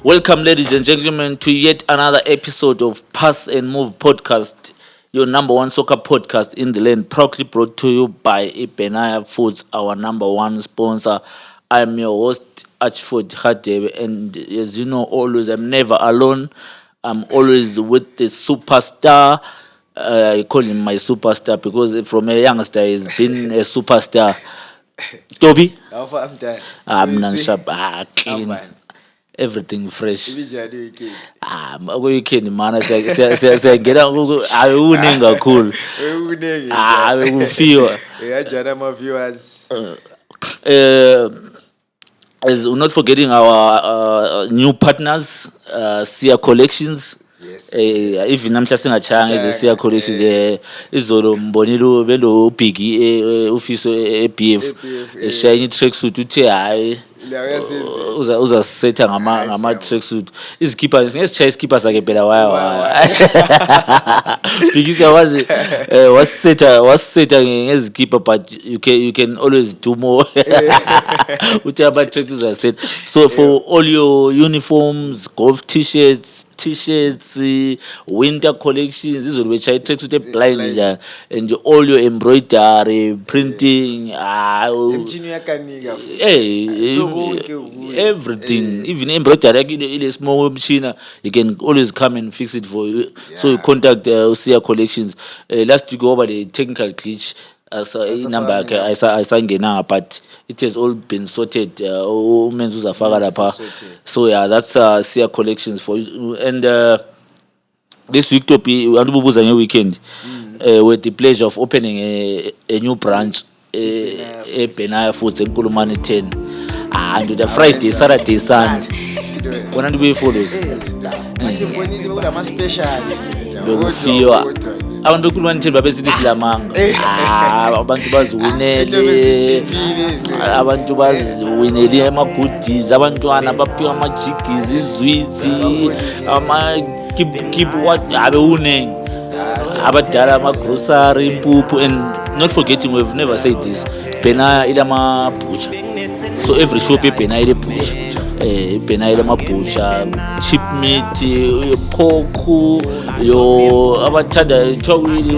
Welcome, ladies and gentlemen, to yet another episode of Pass and Move podcast, your number one soccer podcast in the land, proudly brought to you by Benaya Foods, our number one sponsor. I'm your host, Archford Hadebe, and as you know, always I'm never alone. I'm always with the superstar. I call him my superstar because from a youngster he's been a superstar. Toby, How far I'm done. I'm clean, Fine. everything fresh. Ibijani weekend. Weekend mana siyangena awuningi kakhulu Unenge. bekufika Yajana my viewers. as we're not forgetting our new partners, Sia Collections. Yes. Even namhla singachanga eze Sia Collections izolo mbonile belo ubhigi ufiso eBF eshayini tracksuit uthe hayi uzasetha ngama tracksuit izikhipha ngesishaya isikipha sakhe phela waya because wasitha ngezikhipha, but you can always do more. Uthi ama tracksuits uzasetha. So for all your uniforms, golf t-shirts, winter collections, izobe chaya tracksuit eblind njani, and all your embroidery, printing, Emchini yakanika. everything, even embroidery ile small machine, you can always come and fix it for you. So you contact Sia Collections. Last week over the technical glitch number ayisangena, but it has all been sorted. Umenzi uzafaka lapha. So yeah, that's Sia Collections for you. And this week Topi andububuza ngeweekend with the pleasure of opening a new branch Benaya Foods eNkulumane 10. And the Friday, Saturday, Sunday. When I do we follows, bekufika abantu beNkulumane 10 babesithi silamanga. Abantu baziwinele, abantu baziwinele ama-goodies, abantwana baphiwa ama-jiggies, izwitsi, ama-keep what abewunengi, abadala ama-grocery, impuphu. And not forgetting, we've never said this, Benaya ilama butcher. So every shop eBhenaya ile butcher. Ibhenaya ile mabutcher, cheap meat, pork, yo abathanda ichowili,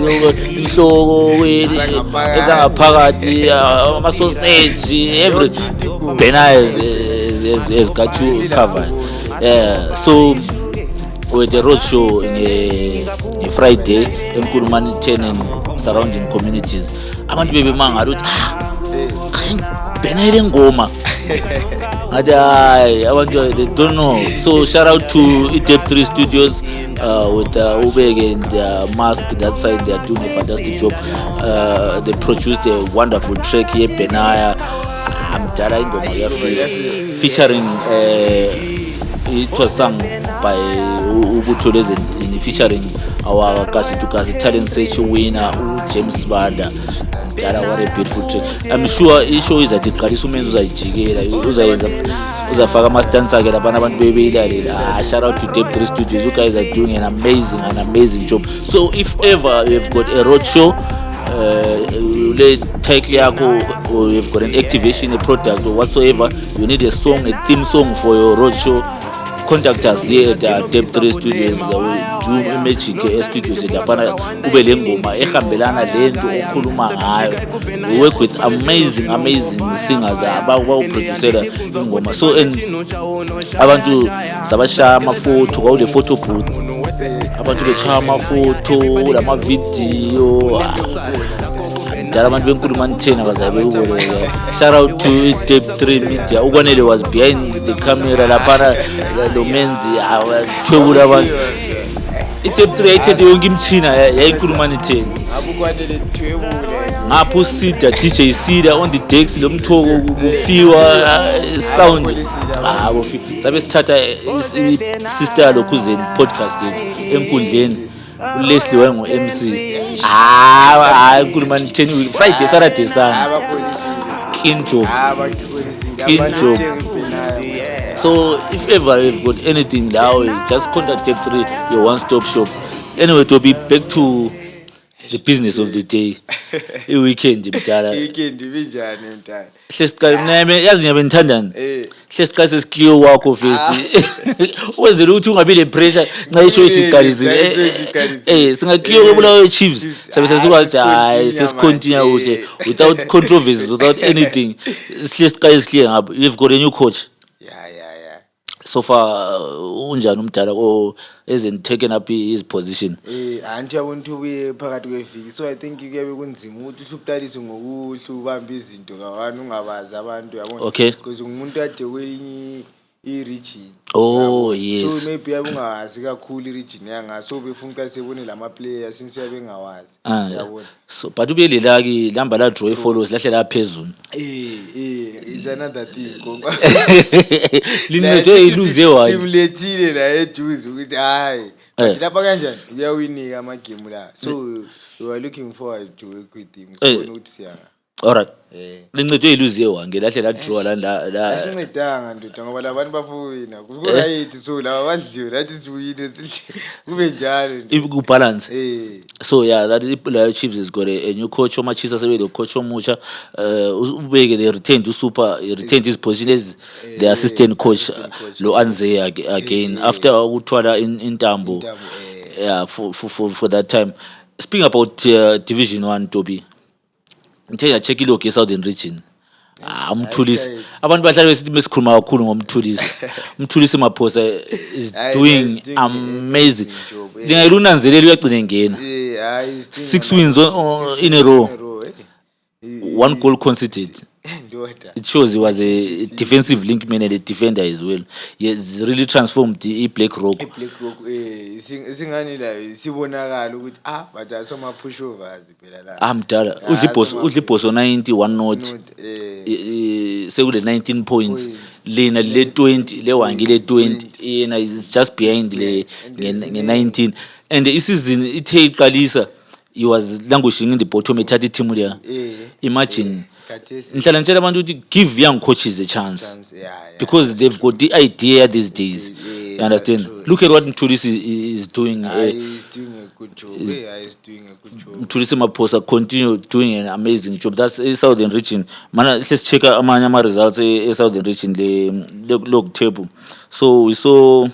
inhloko ezangaphakathi, ama sausage, every Benaya has got you covered. So with the road show on Friday eNkulumane 10 and surrounding communities, abantu bebemanga ukuthi Benaya ile ngoma. They don't know. So shout out to ETEP3 Studios with Ubeg and Mask that side. They are doing a fantastic job. They produced a wonderful track here, Benaya. Featuring it was sung by Ubutho Lezentini, featuring our Kasi to Kasi talent search winner James Bada. What a beautiful track. I'm sure issue is that iqalisa umenzi uzayijikela uzafaka ama-stunts akhe labana abantu bebeyilalela. Shout out to ETEP3 Studios. You guys are doing an amazing job. So if ever you've got a road show, title yakho, or you've got an activation, a product or whatsoever, you need a song, a theme song for your road show, contact us here at ETEP3 Studios. Do magic studios lapana ube le ngoma ehambelana lento okhuluma ngayo. We work with amazing singers abawuproducera ingoma. So and abantu sabashaya amafoto kwa ule photo booth, abantu bechaya amafoto lama video, njalo abantu beNkulumane 10 abazabe ubole. Shout out to ETEP3 Media. Ukwanele was behind the camera lapana lo menzi thwebula abantu. ETEP3 ayithethe yonke imchina yayiNkulumane 10. Abukwanele thwebule. Ngapho Sida DJ Sida on the decks lo mthoko kufiwa sound sabe sithatha sister lokhuzeni podcast yethu enkundleni uLeslie wayengu MC. iNkulumane 10 Friday Saturday Sunday. Clean job. So if ever you've got anything now, just contact ETEP3, your one-stop shop. Anyway, to be back to the business of the day. I-weekend mdala. I-weekend ibinjani mntana? Hle siqale nami yazi ngiyabe ngithandana. Eh. Hle siqale sesiclear wakho first. Wenzela ukuthi ungabi le pressure nxa isho isiqalisile. Singaclear kwebulawa Chiefs. Sabe sesikwazi hayi sesicontinue kuhle without controversies, without anything. Sihle siqale clear ngapha. You've got a new coach. Yeah. So far unjani umdala hasn't taken up his position. Anti yabona ubuye phakathi kweviki, so I think kuyabe kunzima ukuthi uhluqalise ngokuhle ubambe izinto kawani ungabazi abantu yabona, Okay. because umuntu ade kwenye i-region. Oh, yes. So maybe yabe ungawazi kakhulu i-region yanga, so befuna ukuthi sebone lama players since yabe ngawazi yabona. So but ube lelaki lamba la draw follows lahle la phezulu. It's another thing konga. Lincede iluze wani. Simulethile la ejuice ukuthi hayi but lapha kanjani uyawinika ama game la, so we are looking forward to work with him, so ukuthi siyanga. Alright. Lincede iluze wani lahle la draw la asincedanga ndoda ngoba labantu bafowina ku-right, so laba badliwe lathi siwine kube njalo ibu balance. So yeah, that the Chiefs has got a new coach. Omachisa sebe the coach omusha. Ubeke they retained his position as the assistant coach. Lo Anze again after uthwala in Tambo. Yeah, for that time. Speaking about Division 1, Toby. Ngithe check ilogo Southern Region. Umthulisi abantu bahlala besithi mesikhuluma kakhulu ngomthulisi. Umthulisi Maphosa is doing amazing. Ngiyayilunanzelela uyagcina ngena. 6 wins in a row. 1 goal conceded. It shows he was a defensive link man and a defender as well. He has really transformed the Black Rock. Singani la sibonakala ukuthi but asoma pushovers phela la. Mdala udli boss 91 not. Sekule 19 points. Lena le 20 le wangi le 20 yena is just behind le nge 19 and the season ithe iqalisa he was languishing in the bottom ethatha team there. Imagine ngihlala ngitshela abantu ukuthi give young coaches a chance. Because they've got the idea these days. You understand? True. Look at what Mthulisi is doing. He's doing a good job. He's doing a good job. Mthulisi Maphosa continue doing an amazing job. That's a Southern Region. Man, let's check out amanye results in Southern Region the log table. So we saw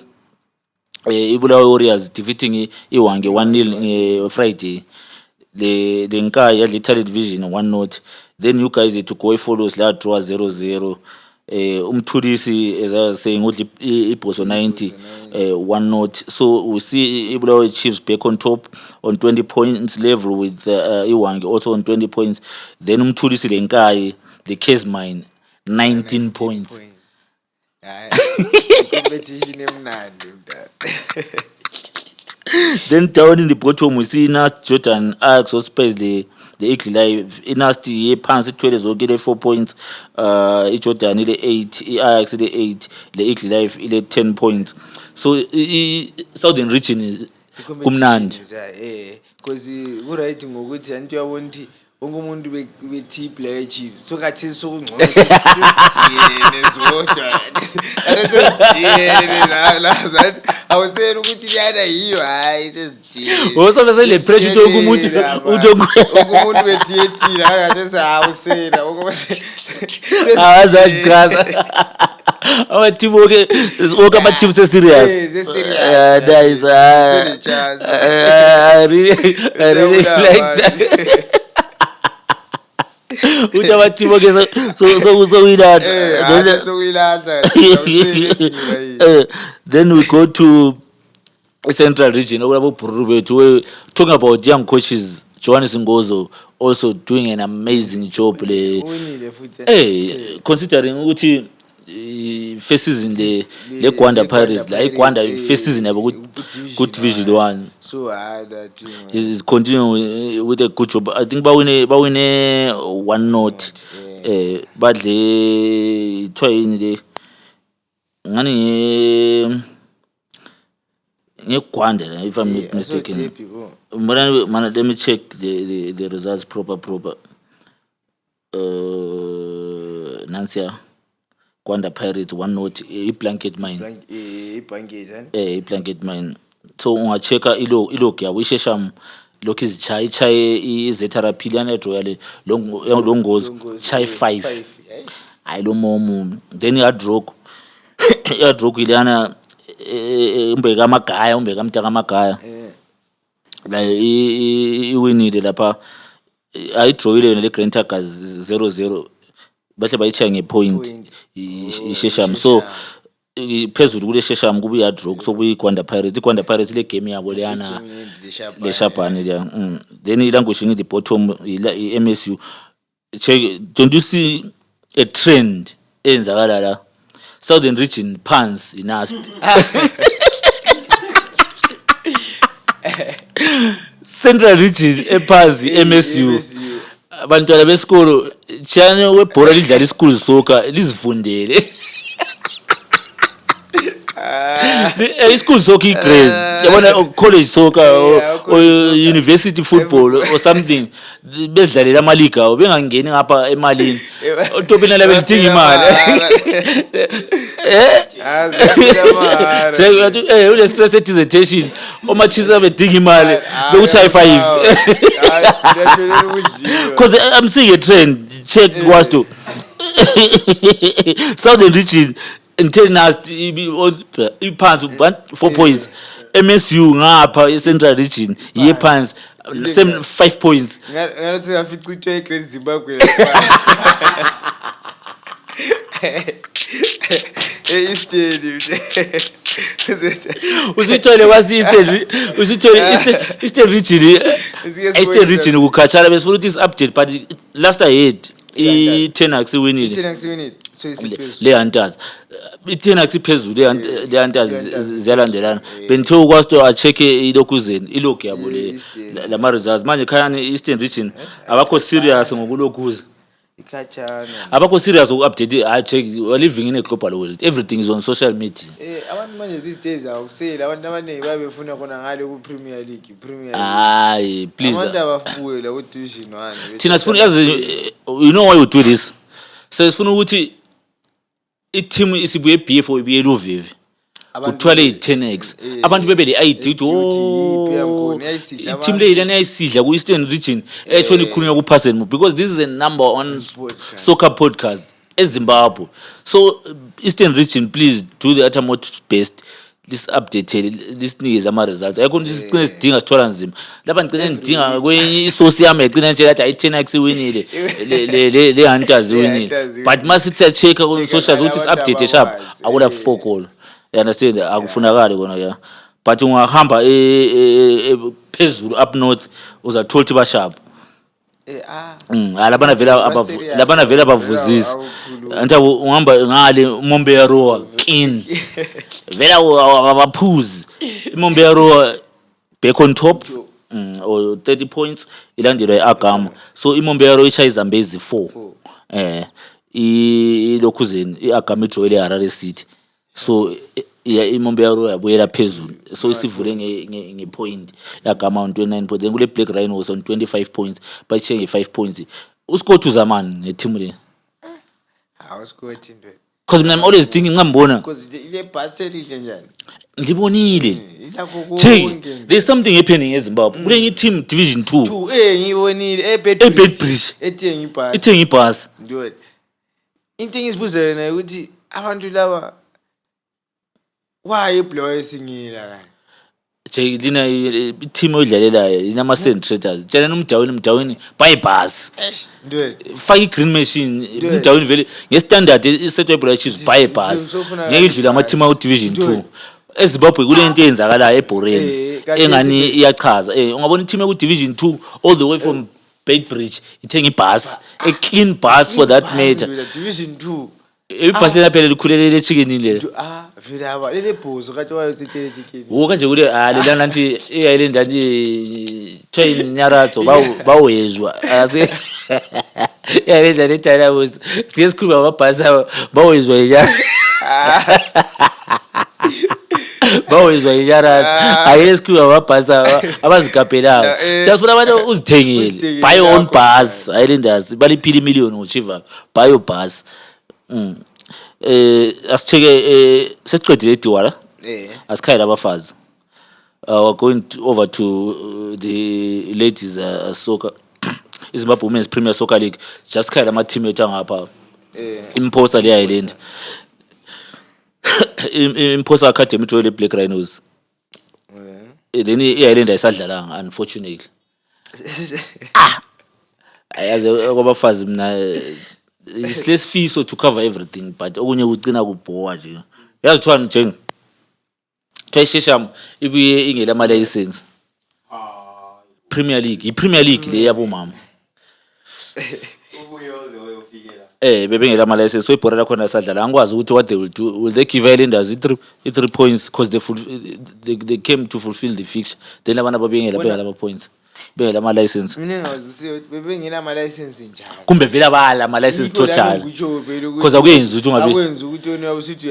Ibulawa Warriors defeating Iwange 1-0 Friday. The Nkai at the Third Division 1-0. Then you guys took away follows la draw 0-0. Umthulisi, as I was saying, it was 90 1-0. So we see Ibulawa Chiefs back on top on 20 points level with Iwange also on 20 points. Then Umthulisi Nkai, the case mine 19 points. Competition emnandi. Then down in the bottom we see Nast Jordan Ajax Space the Eagle Live. Nast ye phansi 12 zonke 4 points. Jordan ile 8, Ajax ile 8, the Eagle Live ile 10 points. So Southern Region is kumnandi. Because ku right ngokuthi antu yabona ukuthi wonke umuntu bethi player Chiefs so kathi sokungcono sesiyene zodwa la awuseni ukuthi yana yiyo hayi sesithini wosobe sele pressure ukuthi umuntu bethi akathi sawusena awazachaza our team okay ama team se serious nice I really like that. Which our team okay so we that then we go to Central Region. We're talking about young coaches. Johannes Ngozo also doing an amazing job. Considering ukuthi faces in the Gwanda Pirates, like Gwanda faces in a good Division 1. So that is continuing with a good job. I think Bawine 1-0. But the try in the ngani Gwanda, if I'm not mistaken. Man, let me check the results proper. Nancy Gwanda Pirates 1-0 a blanket mine. A blanket mine. So ungacheka ilo kya wishesham lokhu ichaye izetherapy lana royal longozi chai 5 hayi lo momu then yadrog yadrog ilana umbeka amagaya umbeka amtaka amagaya la iwinile lapha ayidrawile le Grand Tigers 0-0 bahle bayichaya ngepoint ishesham so phezulu kule shesham kuba iyadrog so kuyiGwanda Pirates le game yabo leyana le Shabane le then ilanguishing the bottom MSU check. Don't you see a trend enzakala la Southern Region pants inast Central Region ephansi MSU abantwana besikolo chana webhora lidlala isikolo soccer lizifundele isikolo soccer igrade yabona college soccer or university football or something bedlalela ama league awo bengangeni ngapha emalini utopina la belidinga imali ule stress dissertation omachisa bedinga imali bekuchaya 5 because I'm seeing a trend check was to Southern Region Internast iphansi 4 points MSU ngapha Central Region yephansi same 5 points ngathi ngafichithwe eGreat Zimbabwe Eastern usithole wasi Eastern Region ukukhathala besifuna ukuthi is update but last I heard i-Tenax winile so le Hunters i-Tenax iphezulu le Hunters ziyalandelana benithe ukwazi to acheck ilokuzeni ilog yabo lama results manje khayani Eastern Region abakho serious ngokulokuza ikhatshana abakho serious uku-update I check we living in a global world everything is on social media abantu manje these days awukusela abantu abaningi babefuna khona ngale ku Premier League hayi please abantu abafuwela ku Division 1 thina sifuna yazi you know why we do this sifuna ukuthi i-team isibuye B4 ibuye Luvivi uthwale i-10x abantu bebe le ID i-team le ilana yayisidla ku Eastern Region echona ikhulunywa ku Parson because this is a number one soccer podcast eZimbabwe so Eastern Region please do the utmost best this update this nikeza ama results ayikho isicine sidinga sithola nzima lapha ngicine ngidinga kwenye isource yami ecine nje lathi ayi-10x winile le Hunters winile but masithi siya-check on socials ukuthi is update sharp akula fokolo you understand akufunakali kona ya but ungahamba phezulu up north uzathola ukuthi bashap labana vela abavuzisi anti ungihamba ngale Mombeya Roar clean vela abaphuzi iMombeya Roar back on top or 30 points ilandelwa iAgama so iMombeya Roar ishaya iZambezi 4 ilokhuzeni iAgama ijoyile Harare City so iMombeya Roar yabuyela phezulu so isivule ngepoint iAgama on 29 points then kule Black Rhinos on 25 points bayichenga 5 points uScott uzamani neteam le awuScott into because I'm always thinking ngambona because ile bus elihle njani ngibonile there's something happening eZimbabwe kule team Division 2 ngibonile eBedbridge ethenga ibus ndio into engizibuza yona ukuthi abantu laba why iblow esingila kanti lina team oyidlalelayo inama centrators tshela nomdawini buy bus ndio faka i-green machine umdawini vele nge-standard isetwe Chiefs buy bus ngeke idlule ama team awu Division 2 eZimbabwe kule into eyenzakalayo eBoreni engani iyachaza ungabona i-team eku Division 2 all the way from Bedbridge ithenga ibus a clean bus for that matter Division 2 ibhasi lapha likhulelele chicken le vele aba lele bhozo kathi wayosithele chicken kanje kule lela nanti iyayilenda nje train nyaratho bawezwa ase yayilenda lethala bose siyesikhuluma amabhasi bawezwa ya bawezwa inyarathi ayesikhuluma amabhasi abazigabhelayo siyafuna abantu uzithengile buy your own bus ayilendasi baliphila million uchiva buy your bus asicheke sesiqedile iDiwala asikhayela abafazi we're going over to the ladies soccer iZimbabwe Women's Premier Soccer League just khaya lama team ethu angapha Imphosa le Island Imphosa Academy Joy Black Rhinos then i-Island ayisadlalanga unfortunately ayazi kwabafazi mina it's less fee so to cover everything but okunye ucina kubhowa nje yazi kuthiwa njeng Shesham ibuye ingela ama license Premier League i-Premier League le yabo mama bebengela ama license so ibhora lakhona asadlala angikwazi ukuthi what they will do will they give Islanders i3 points because they came to fulfill the fixture then abantu ababengela lama points bengela ama license mina ngazisiyo bebengela ama license njalo kumbe vela bala ama license total because akuyenzi ukuthi ungabe akwenza ukuthi wena usithi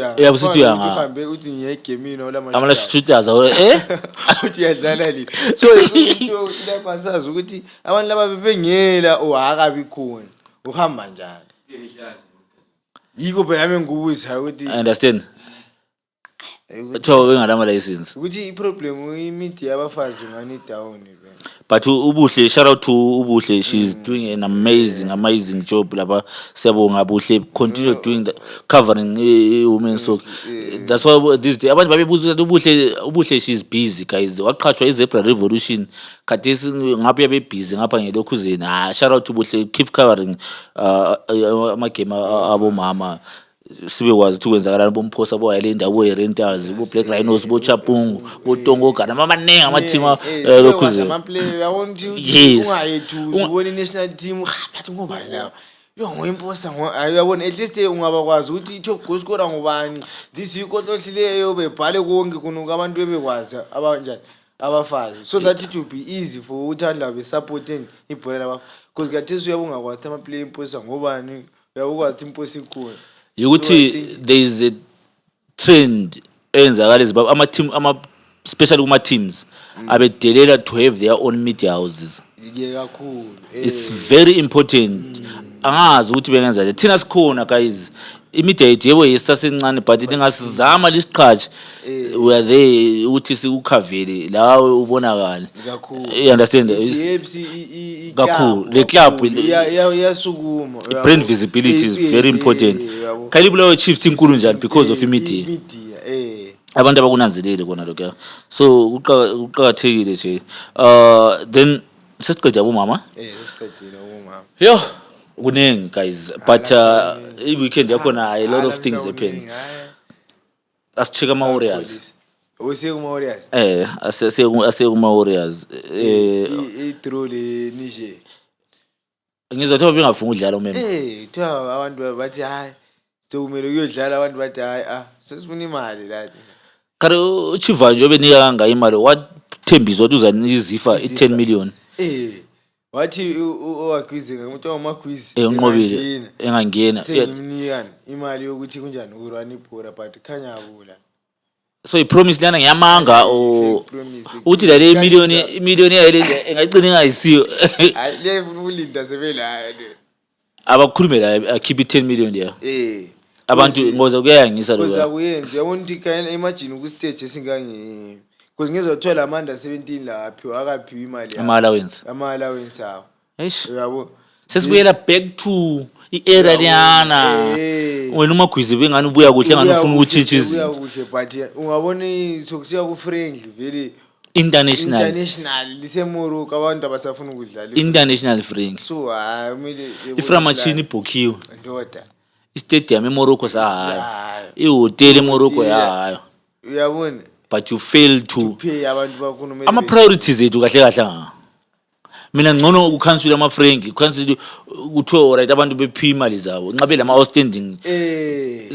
yanga uhambe uthi ngiye gaming ola ama shooters uthi yadlala li so into lapha sazi ukuthi abantu laba bebengela akabi khona uhamba njalo yiko phela nami ngubuza ukuthi I understand Utho bengala ama license ukuthi iproblem imedia yabafazi ngani down but ubuhle shout out to ubuhle she's doing an amazing job lapha siyabonga buhle continue doing the covering women's soccer that's why this day abantu babebuza ukuthi ubuhle she's busy guys waqhaqhwa iZebra Revolution khathesi ngabe yabe busy ngapha ngelokhuzeni shout out to ubuhle keep covering ama game abo mama sibe kwazi ukuthi kwenzakalani bomphosa bo Island abo Rentals bo Black Rhinos bo Chapungu bo Tongo kana mamanengi ama team lokhuze ama player yawonthi ungayethu ubona national team bathi ngoba la ngoyimposa uyabona at least ungaba kwazi ukuthi top goal scorer ngubani this week ohlosileyo bebhale konke kunuka abantu bebekwazi abanjani abafazi so that it will be easy for uthanda be supporting ibhola laba because kathesi uyabonga kwathi ama player imposa ngobani uyabukwazi imposa ikhona ukuthi there is a trend enzakala eZimbabwe ama team especially kuma teams abedelela to have their own media houses kakhulu it's very important angazi ukuthi bengenza thina sikhona guys imedia yebo yesasencane but ingasizama lisiqhaje we are there ukuthi sikukhavele la ubonakala you understand kakhulu le club yasukuma brand visibility is very important khalibulo shift inkulu njani because of imedia abantu abakunanzelele kona lokho so uqhakathekile nje then sesiqedile abomama sesiqedile abomama yo kuningi guys but i weekend yakhona a lot of things happen asicheka ama Warriors kuma Warriors ase kuma Warriors i-draw le Niger ngizothoba bengafunga udlala umema kuthiwa abantu bathi hayi sokumele uyodlala abantu bathi hayi sesifuna imali la kare uchiva nje benika kanga imali wathembisa ukuthi uzanizifa i10 million wathi owagwize ngumuntu wamakhwizi enqobile engangena sengimnikani imali yokuthi kunjani urun ibhora but khanya abula so I promise lana ngiyamanga uthi la million yale engagcina ingayisiyo alefuna ulinda sebela abakhulume la akhipha i10 million there abantu ngoza kuyayangisa lokho kuyenza yabona ukuthi kayena imagine ku stage esingange because ngizothola amanda 17 lapho akaphiwa imali ama allowance awo eish uyabo sesibuyela back to i-era liyana wena umakhwizi bengani ubuya kuhle ngani ufuna ukutshintsha izinto ubuya kuhle but ungabona sokusiya ku friendly very international lise Morocco abantu abasafuna ukudlala international friendly so kumele iframachini ibhokhiwe ndoda istadium eMorocco sahayo ihotel eMorocco yahayo uyabona but you fail to pay abantu bakho ama priorities ethu kahle kahle mina ngcono ukhansula ama friendly ukhansula kuthiwa alright abantu bephi imali zabo nqabe lama outstanding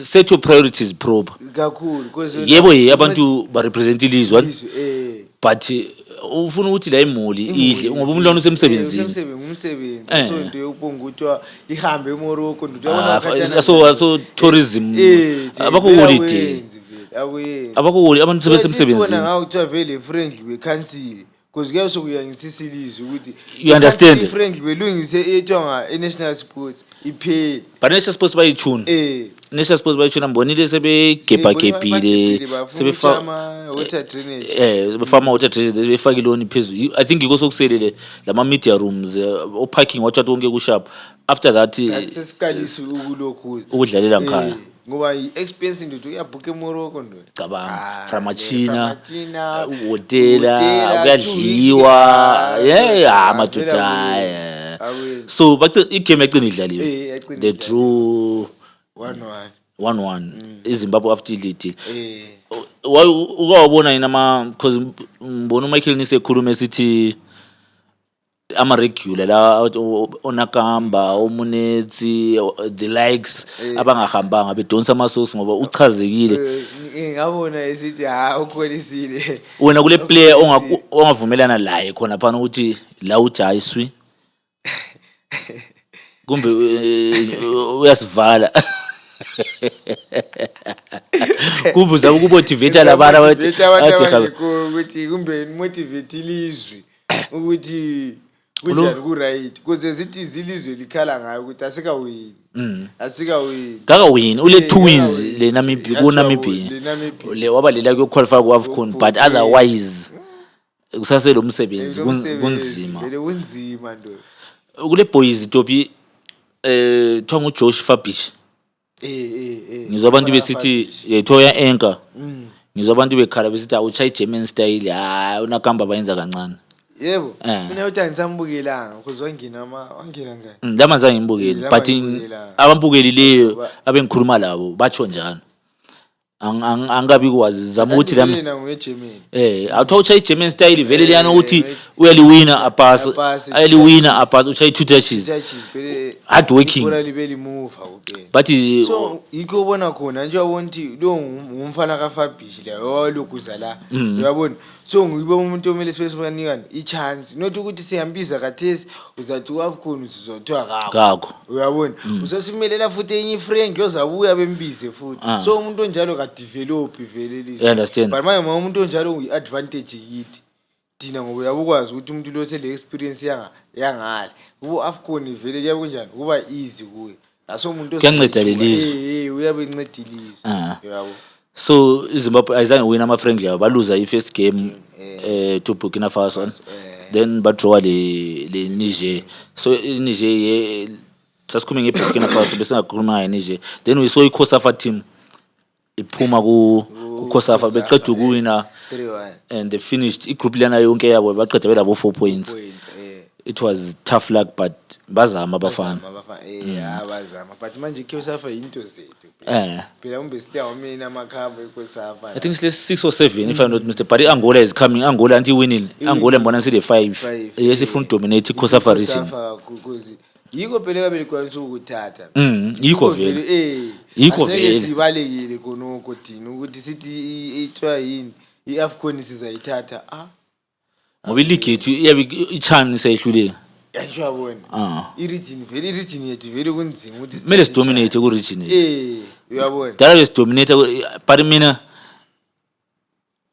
set your priorities proper kakhulu because yebo abantu ba represent ilizwe but ufuna ukuthi la imoli idle ngoba umlwana usemsebenzini umsebenzi so into yokubonga ukuthi ihambe eMorocco ndiyabona so tourism abakho holiday abakho abantu sebesemsebenzini wona ngathi vele friendly we cancel because kuyabe sokuya ngisisilizo ukuthi You understand? friendly belungise ethiwa national sports ipheli but national sports bayithuna national sports bayithuna mbonile sebegebhagebhile water drainage sebefama water drainage befaka iloni phezulu. I think yiko sokuselele lama media rooms o parking wathi konke kusharp. After that sesikalisi ukulokhu ukudlalela ngikhaya ngoba i-expense ndoda uyabhuka eMorocco ndo cabanga from China hotela kuyadliwa amadoda so but igame yaqina idlaliwe the draw 1-1 iZimbabwe after lead ukawabona yina because mbona uMichael nisekhuluma esithi ama regular la onakamba omunetsi the likes abangahambanga bedonsa amasource ngoba uchazekile ngabona esithi ukholisile wena kule player ongavumelana laye khona phana ukuthi la uthi ayiswi kumbe uyasivala kubuza ukumotivate labana ukuthi kumbe motivate ilizwi ukuthi kunjani ku right because zithi izilizwe likhala ngayo ukuthi asikawini kakawini ule 2 wins le Namibia ku Namibia le wabalela ku qualify ku AFCON but otherwise kusase lo msebenzi kunzima vele kunzima ndo kule boys topi thonga uJosh Fabish ngizwa abantu besithi yethoya anchor ngizwa abantu bekhala besithi awuchayi German style unakamba bayenza kancane. Yebo mina uthi angisambukelanga because wangina ngani lama zange ngimbukeli but abambukeli leyo abengikhuluma labo batsho njalo angabi kwazi zama ukuthi awutha uchayi German style vele liyana ukuthi uyaliwina apass ayaliwina apass uchayi 2 touches hard working but so yiko ubona khona nje wonti lo umfana kaFabish la lokuza la uyabona so ngibe umuntu omele sibesibanikani i-chance not ukuthi siyambiza kathesi uzathi wafukhona uzothwa kakho uyabona uzosimelela futhi enye friend yozabuya bembize futhi so umuntu onjalo ka develop vele lizwe understand but manje umuntu onjalo uyi-advantage yithi thina ngoba uyabukwazi ukuthi umuntu lo sele experience yangale ubu AFCON vele kuyabe kunjani kuba easy kuye aso umuntu kuyanceda lelizwe uyabe encedilizwe yabo so iZimbabwe ayizange win ama friendly yabo baluza i-first game to Burkina Faso then badraw le Niger so Niger sasikhuluma ngeBurkina Faso bese ngakhuluma ngaye Niger then we saw iCOSAFA team iphuma ku COSAFA beqeda ukuwina 3-1 and they finished igroup lana yonke yabo baqeda belabo 4 points. It was tough luck but bazama abafana bazama but manje iCOSAFA into zethu phela umbe siya mina amakhamba iCOSAFA I think it's 6 or 7 if I'm not mistaken but Angola is coming Angola until winning Angola mbona sile 5 yes ifuna dominate iCOSAFA region yiko phela babelikwanisa ukuthatha yiko vele yiko vele sibalekile khonoko thina ukuthi sithi ithwa yini iAFCON sizayithatha ngoba league yethu iyabe ichance sayihluleka yabona i-region vele i-region yethu vele kunzima ukuthi mele sidominate ku region uyabona dala sidominate but mina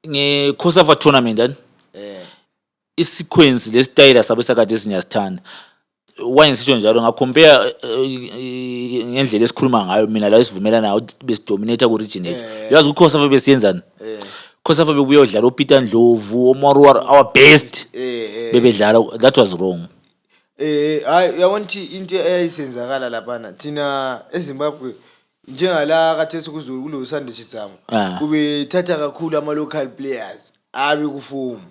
ngeCOSAFA tournament isequence lesitayela sabe sakade sinyasithanda why ngisho njalo ngacompare ngendlela esikhuluma ngayo mina la esivumelana ukuthi besidominate ku region yethu yazi uCOSAFA besiyenzani COSAFA bebuye udlala uPeter Ndlovu oMorwar our best bebedlala that was wrong yabona into eyayisenzakala lapha thina eZimbabwe njengala kathesi kuzulu kulo Sunday Chitsamo kube thatha kakhulu ama local players abe kufomu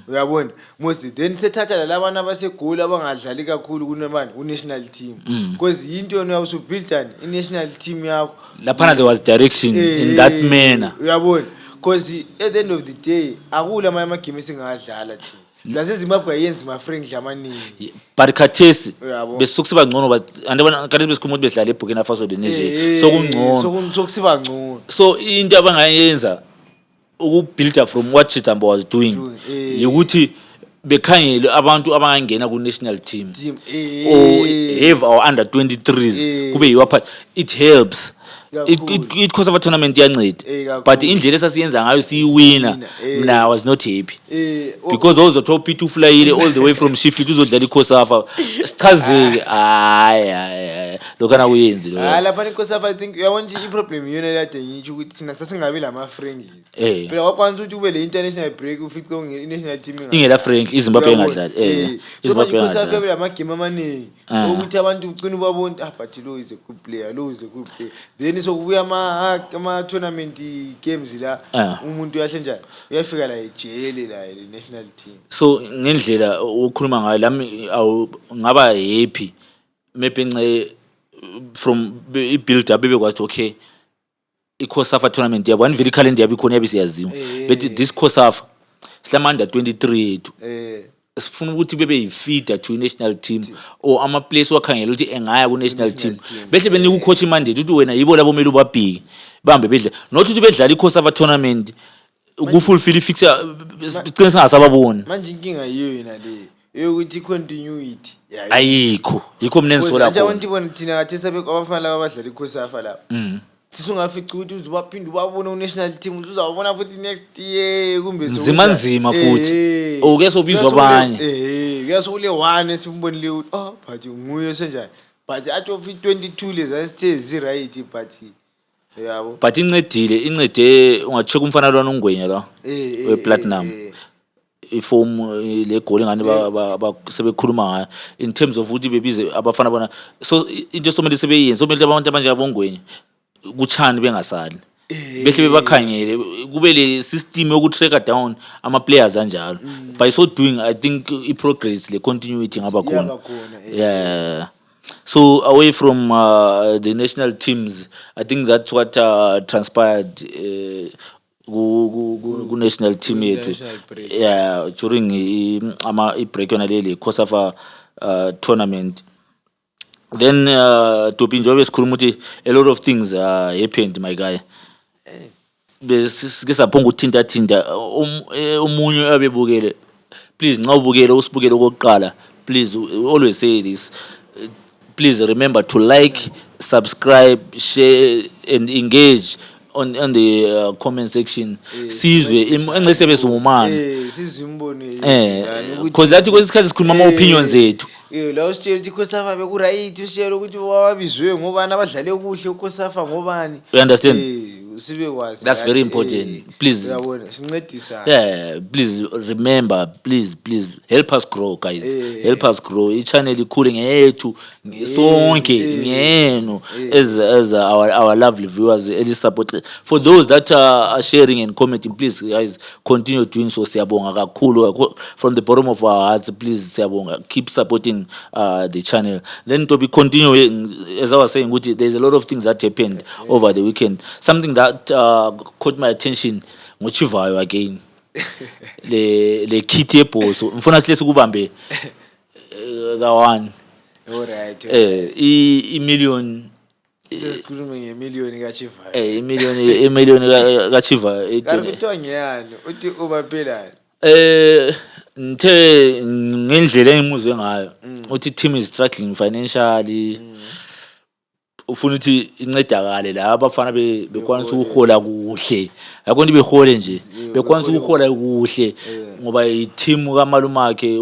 uyabona mostly then sethatha labantu abasegol abangadlali kakhulu kunemani unational team because into yona uyabusubuild i national team yakho lapha there was direction in that manner uyabona because at the end of the day akula ama game singadlala thina lase Zimbabwe ayenzi ma friendly amaningi but khathesi besisukusiba ngcono but andibona khathesi besikhuluma ukuthi bedlala eBurkina Faso de Niger so kungcono sokusiba ngcono so into abangayenza ukubuild up from what Chitambo was doing ukuthi bekhangele abantu abangangena ku national team or have our under 23s kube yiwa part it helps it COSAFA tournament iyanceda but indlela esasiyenza ngayo siyiwina mina I was not happy because those are top two flyile all the way from Sheffield uzodlala iCOSAFA sichazeke hayi lokana kuyenzi lo lapha iCOSAFA I think uyabona i problem yona kade ngisho ukuthi thina sasingabi lama friendly phela wakwanza ukuthi ube le international break ufice national team ingela friendly iZimbabwe engadlali iZimbabwe iCOSAFA bela amagame amaningi ukuthi abantu ugcina ubabona but lo is a good player then sokubuya ama tournament games la umuntu uyahlenjana uyafika la ejele la national team so ngendlela ukukhuluma ngayo lami ngaba happy maybe nce from build up bekwazi okay iCOSAFA tournament yabo one very calendar yabi khona yabi siyaziwa but this COSAFA slamanda 23 yethu sifuna ukuthi bebe yifeeder to national team or ama place wakhangela ukuthi engaya ku national team behle benika ucoach mandate ukuthi wena yibo labo kumele ubabhiki bambe bedla not ukuthi bedlala iCOSAFA tournament ukufulfill ifixture sicine singasababona manje inkinga yiyo yena le ukuthi continuity ayikho yikho mina nisola khona nje bona thina kathi sabe abafana laba abadlala iCOSAFA lapha sisungafica ukuthi uzobaphinda ubabona unational team uzawubona futhi next year kumbe nzima futhi okese ubizwa abanye kuyasukule one simbonile ukuthi but nguye senjani but at of 22 leza sithe right but yabo but incede ungacheck umfana lwana ungwenya la weplatinum iform le goal ngani sebekhuluma ngayo in terms of ukuthi bebize abafana bona so into somele sebeyenza somele abantu abanje abongwenya kuchani bengasali behle bebakhangele kube le system yokutracker down ama players anjalo by so doing I think I progress le continuity ngaba khona yeah so away from the national teams I think that's what transpired ku national team yethu yeah during i break yona le COSAFA tournament. Then to be enjoyable sikhuluma ukuthi a lot of things happened my guy besikesaphonga uthinta umunye abebukele please nxa ubukele usibukele okokuqala please always say this please remember to like, subscribe, share and engage on the comment section sizwe enqesebe sumani sizwe imboni because lathi kwesikhathi sikhuluma ama opinions ethu la usitshela ukuthi iCOSAFA beku right usitshela ukuthi wabizwe ngobani abadlale kuhle iCOSAFA ngobani you understand sibe kwazi that's very important please uyabona sincedisa yeah please remember please help us grow guys help us grow i-channel ikhule ngethu sonke ngeno as our lovely viewers eli support for those that are sharing and commenting please guys continue doing so siyabonga kakhulu from the bottom of our hearts please siyabonga keep supporting the channel then to be continue as I was saying ukuthi there's a lot of things that happened over the weekend something that caught my attention ngochivayo again le kit yebhoso mfuna silesi kubambe ka1 alright I million sikhuluma ngemillion kaChivayo imillion kaChivayo kuthiwa ngiyani uthi ubaphelani ngithe ngendlela engimuzwe ngayo uthi team is struggling financially ufuna ukuthi incedakale la abafana bekwanisa ukuhola kuhle yakho nti behole nje bekwanisa ukuhola kuhle ngoba i-team kamalumakhe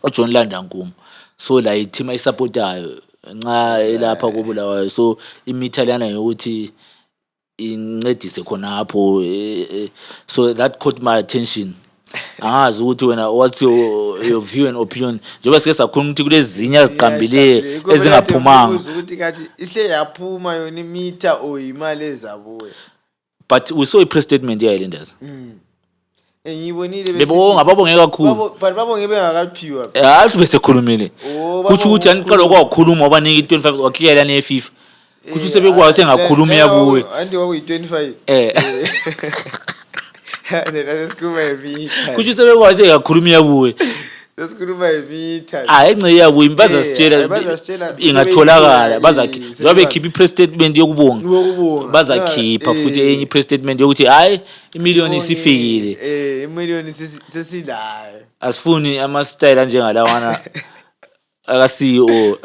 uJohn Landankumo so la i-team ayisupportayo nxa elapha kubulawayo so imitha lana yokuthi incedise khonapho so that caught my attention angazi ukuthi wena what's your view and opinion njengoba sike sakhuluma ukuthi kulezinye aziqambileyo ezingaphumanga ukuthi kathi ihle yaphuma yona imitha or imali ezabuya but we saw a press statement here Islanders ngiyibonile bebo ngababonge kakhulu but babonge bengakaphiwa athi bese khulumile kuthi ukuthi aniqala kwakhuluma abaniki 25 wakliya ne FIFA kuthi sebekwazi ukuthi engakhuluma yabuye andi kwakuyi 25 kuthi sebekwazi engakhuluma yabuye sesikhuluma imitha engce yabuye imbaza sitshela ingatholakala bazakhe njengoba bekhipha i-press statement yokubonga bazakhipha futhi enye i-press statement yokuthi hayi imillion isifikile imillion sesilayo asifuni ama style njengalawana aka CEO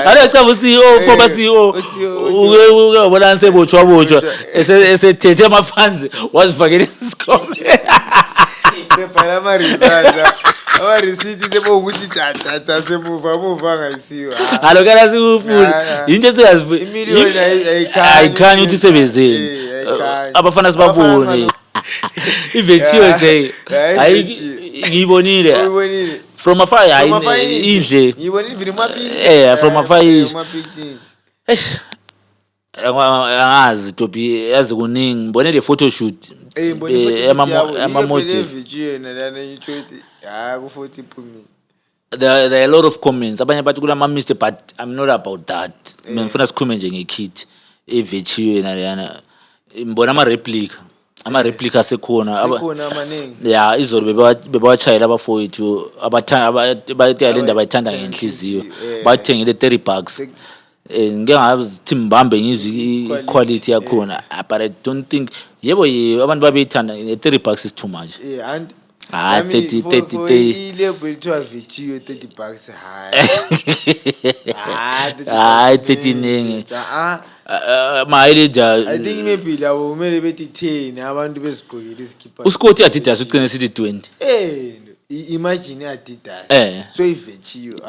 alo cha CEO former CEO ukubona sebotshwa esethethe ama funds wazifakela isikome sebhala ama results ama receipts sebokuthi tata semuva ngayisiwa alo kana sikufuna into esiyazi imiliyoni ayikhanya ukuthi isebenzeni abafana sibabone ivethiwe nje hayi ngiyibonile from afar hayi indle ngiyibona even mapicture from afar eish angazi topi yazi kuningi ngibone le photo shoot ama model vijiyena lana yithi ku 40 phumi there are a lot of comments abanye bathi kulama Mr but I'm not about that mina ngifuna sikhulume nje ngekid evethiwe nalana ngibona ama replica sekhona amaningi yeah izolo bebawachayela abafowethu abathanda le ndaba bayithanda ngenhliziyo bathengile $30 ngeke ngazi thimbambe ngizwe quality yakhona but I don't think yebo abantu babeyithanda $30 is too much and hayi 30 ilebel to avithiwe $30 hayi 30 ningi mileage I think maybe lawo kumele bethi 10 abantu besigqokile isikipha uScott Adidas ucine sithi 20 imagine Adidas so ivethiwe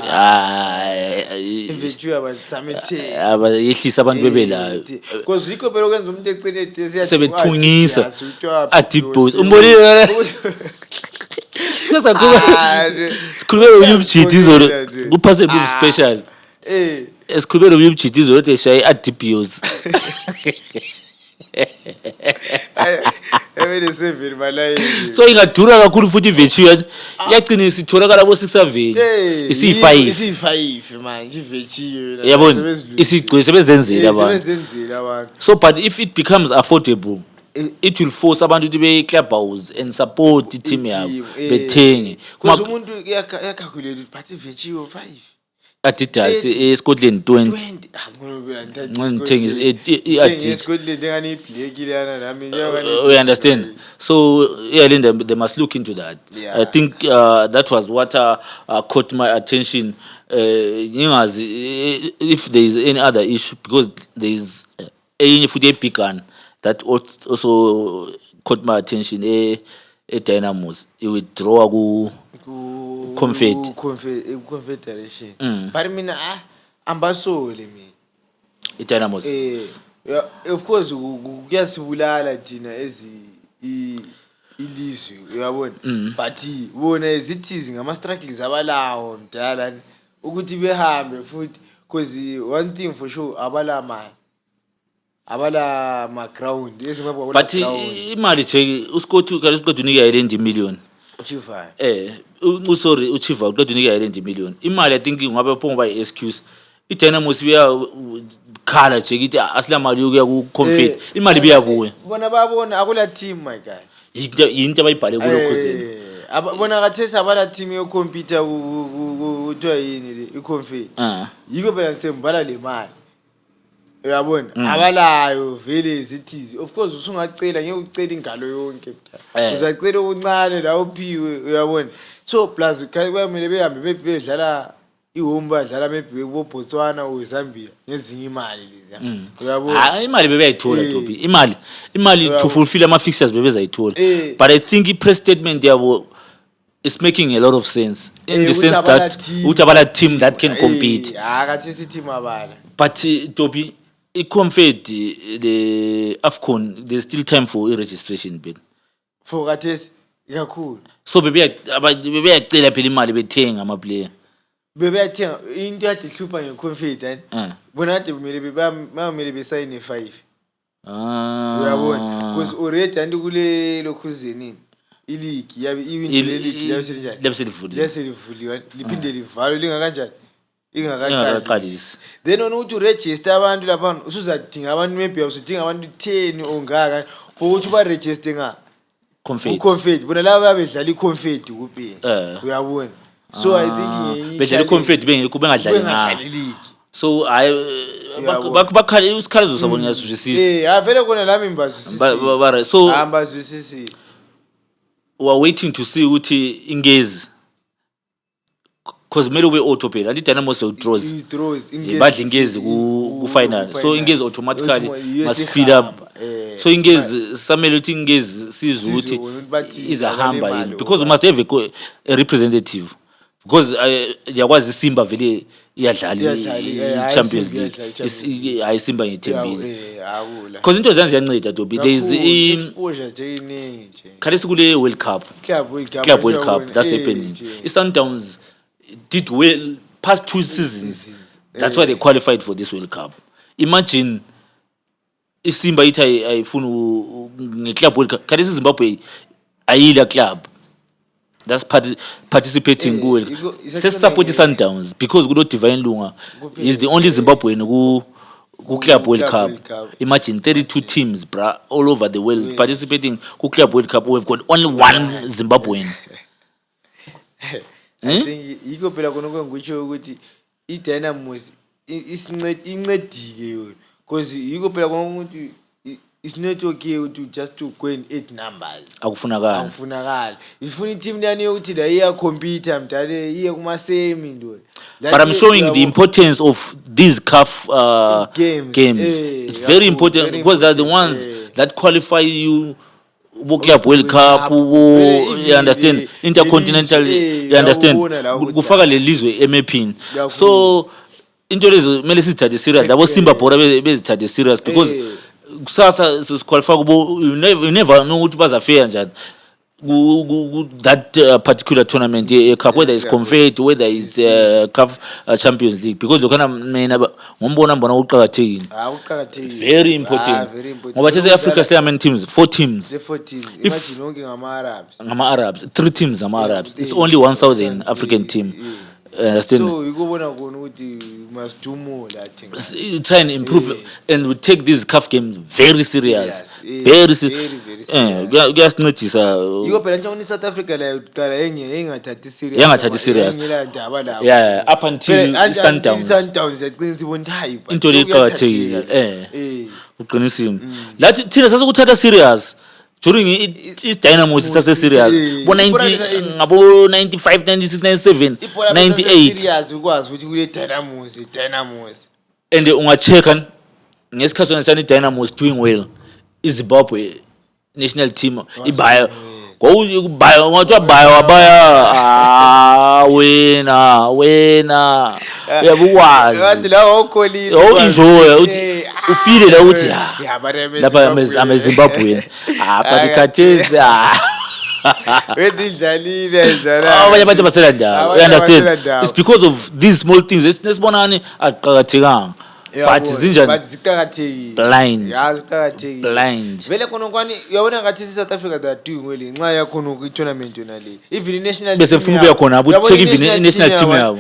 ivethiwe abasame 10 abayehlisa abantu bebelayo because yikho phela kwenza umuntu ecine sebethungisa Adidas umbonile sikhulumela uMjidi izolo kuphase beef special esikhulumela uMjidi izolo ethi shaya Adidas Evele seveli malayi so ingadura kakhulu futhi ivethiwe yaqinisa itholakala bo 6 isi5 manje ivethiwe yabona isigcwe sebezenzile abantu so but if it becomes affordable it will force abantu to be clubhouse and support the team yabo bethenge because umuntu uyacalculate but ivethiwe 5 Adidas eScotland 20 ngithengisa iAdidas Scotland ngani iblack lana nami we understand so yeah Linda they must look into that I think that was what caught my attention ngingazi if there is any other issue because there is a futhi eBigan that also caught my attention Dynamos it withdraw ku confederation but mina ambasole mina iDynamos of course kuyasibulala thina ezi ilizwe uyabona but wona izithizi ngama struggles abalawo mdala ukuthi behambe futhi because one thing for sure abala ma ground ezimaba but imali nje uScott unika $11 million uchiva sorry uchiva uqeda unika $11 million imali I think ngabe phonga excuse iDynamos biya khala nje kithi asila mali yokuya ku confed imali biyabuya bona babona akula team my guy into abayibhale kulokhuzeni bona kathesa abala team yo computer uthiwa yini iconfed yiko phela ngisembala le mali uyabona abalayo vele izithizi of course usungacela ngeke ucela ingalo yonke uzacela okuncane la uphiwe uyabona so plus kwamele behambe bedlala ihome badlala maybe bo Botswana or Zambia ngezinye imali lezi uyabona imali bebeyithola topi imali to fulfill ama fixtures bebezayithola but I think i-press statement yabo is making a lot of sense in the sense that utabala team that can compete akathi sithi mabala but topi i-confed the AFCON there's still time for i-registration bill for kathesi kakhulu so bebeyacela phela imali bethenga ama player bebeyathenga into yathi hlupha ngeconfed bona kade kumele besayine 5 uyabona because already anti kule lokhuzeni ileague yabe iwin league yaselivuliwe liphinde livalwe lingakanjani ingakaqalisi then ukuthi uregister abantu lapha usuzadinga abantu maybe usudinga abantu 10 ongaka for ukuthi ba register nga confed bona laba bedlala iconfed kuphela uyabona so I think bedlala iconfed bengekho bengadlali league so bakhala isikhalazo sabona yasizwisisa vele kona lami mbazwisisi so ambazwisisi we are waiting to see ukuthi ingezi because kumele ube auto phela anti Dynamo draws badla ingezi ku final so ingezi automatically must fill up so ingezi samele uthi ingezi sizwe ukuthi izahamba yini because you must have a representative because yakwazi Simba vele iyadlala i-Champions League ayisimba ngithembile because into zanzi yanceda Dobi there is exposure nje iningi khale sikule World Cup Club World Cup that's happening i-Sundowns did well past 2 seasons that's why they qualified for this World Cup imagine iSimba ithi ayifuna ngeClub World Cup khale iZimbabwe ayila club that's participating ku support Sundowns because kulo Divine Lunga is the only Zimbabwean ku Club World Cup imagine 32 teams bra all over the world participating ku Club World Cup we've got only one Zimbabwean I think yiko phela khona ngikutsho ukuthi iDynamos incedile yona because yiko phela khona ukuthi it's not okay to just to go in 8 numbers akufunakala ifuna team lani yokuthi la iya compete mdale iye kuma semi ndo but I'm showing the importance of these CAF games. It's very important because they're the ones that qualify you Club World Cup you understand intercontinental you understand kufaka lelizwe emapini so into lezo mele sizithathe serious labo Simba Bora bezithathe serious because kusasa siqualify kubo you never know ukuthi bazafika njani that particular tournament cup whether it's Confed whether it's CAF Champions League because lokana mina ngombona uqhakathekile very important ngoba these Africa still many teams 4 teams imagine onke ngama Arabs 3 teams ngama Arabs it's only 1 Southern African team so you go bona khona ukuthi must do more that thing try and improve and we take these CAF games very serious kuyasincedisa yiko phela nje South Africa la uqala engathathi serious yeah up until Sundowns yaqinisa ibona hayi into leqhathekile uqinisile lathi thina sasukuthatha serious during iDynamos sase serious bo 90 ngabo 95 96 97 98 serious ukwazi ukuthi kule Dynamos and ungachecka ngesikhathi sona sani Dynamos doing well iZimbabwe national team ibaya ngokubaya ngathi wabaya wena uyabukwazi ngathi la okholile enjoy uthi ufile la uthi lapha ameZimbabwe but khathesi wedidlalile zara abanye abantu baselanda you understand it's because of these small things esibonani aqhakathekanga but zinjani ziqhakathekile blind vele khona kwani uyabona ngathi South Africa they are doing well nxa yakhona ku tournament yona le even national bese mfuna ubuya khona abu check even national team yabo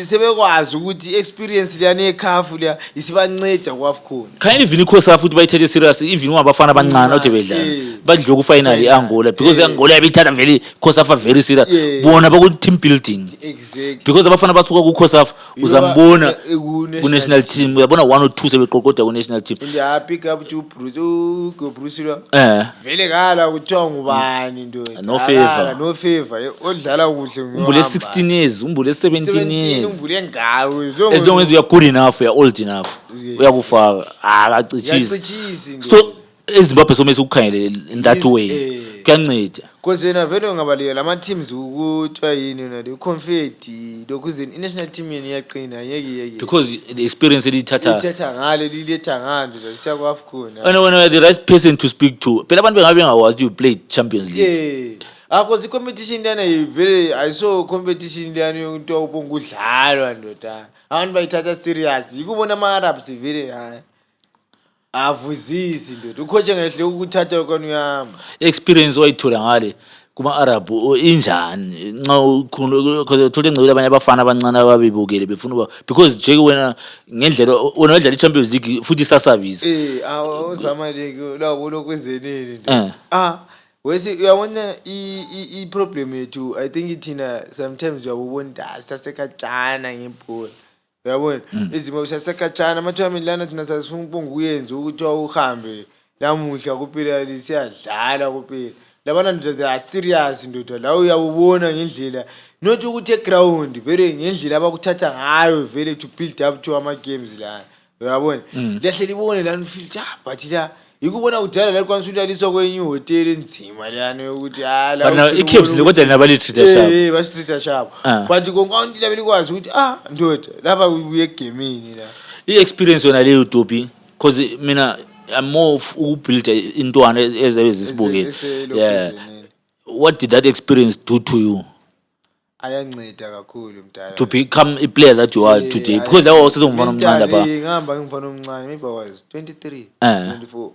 sebekwazi ukuthi experience liyane eCAF liya isibanceda ku AFCON kind even iCOSAF futhi bayithethe serious even ngabafana abancane othi bedlala badle ku final iAngola because iAngola yabithatha vele iCOSAF very serious bona baku team building exactly because abafana basuka ku COSAF uzambona ku national team uyabona 1 or 2 sebeqoqoda ku national team and I pick up to Bruce lo vele kala kuthiwa ngubani ndo no favor odlala kuhle umbule 16 years umbule 17 years umbule ngawo as long as you are good enough you are old enough uyakufaka akacicisi so eZimbabwe somese ukukhangele in that way kuyanceda because yena vele ngabaleka lama teams ukuthiwa yini yona le Confed lokuzeni inational team yeni yaqina yeke because the experience elithatha ngale liletha ngando siya ku AFCON when you are the right person to speak to phela abantu bengabe ngawazi you play Champions League akho competition lana very I saw competition lana yonto ubonga udlalwa ndoda abantu bayithatha serious yikubona ama Arabs vele hayi avuzisi ndoda ukhoche ngehle ukuthatha kwani uyamba experience wayithola ngale kuma Arab injani nxa ukhona thola engcwele abanye abafana abancane ababibukele befuna because Jake wena ngendlela wena udlala iChampions League futhi sasabiza awuzama leke lawo lokwenzenini ndoda wesi uyabona I problem yethu I think ithina sometimes uyabona sasekhatshana ngempolo uyabona izimo sasekhatshana amathami lana thina sasifuna ukubonga uyenza ukuthi uhambe lamuhla kuphela lisiyadlala kuphela labana ndoda they are serious ndoda la uyabona ngendlela not ukuthi eground very ngendlela abakuthatha ngayo very to build up to ama games la uyabona lehle libone la feel but la ikubona kudala la kwanisa ulaliswa kwenye hotel enzima lana ukuthi la but iCaps kodwa nabali treat sharp ba street sharp but konke la belikwazi ukuthi ndoda lapha uye gamini la i-experience yona leyo Topi because mina I'm more of ubuild intwana ezabe zisibukele yeah what did that experience do to you ayanceda kakhulu mdala to become a player that you are today because that was umfana omncane lapha ngihamba ngimfana omncane maybe I was 23 24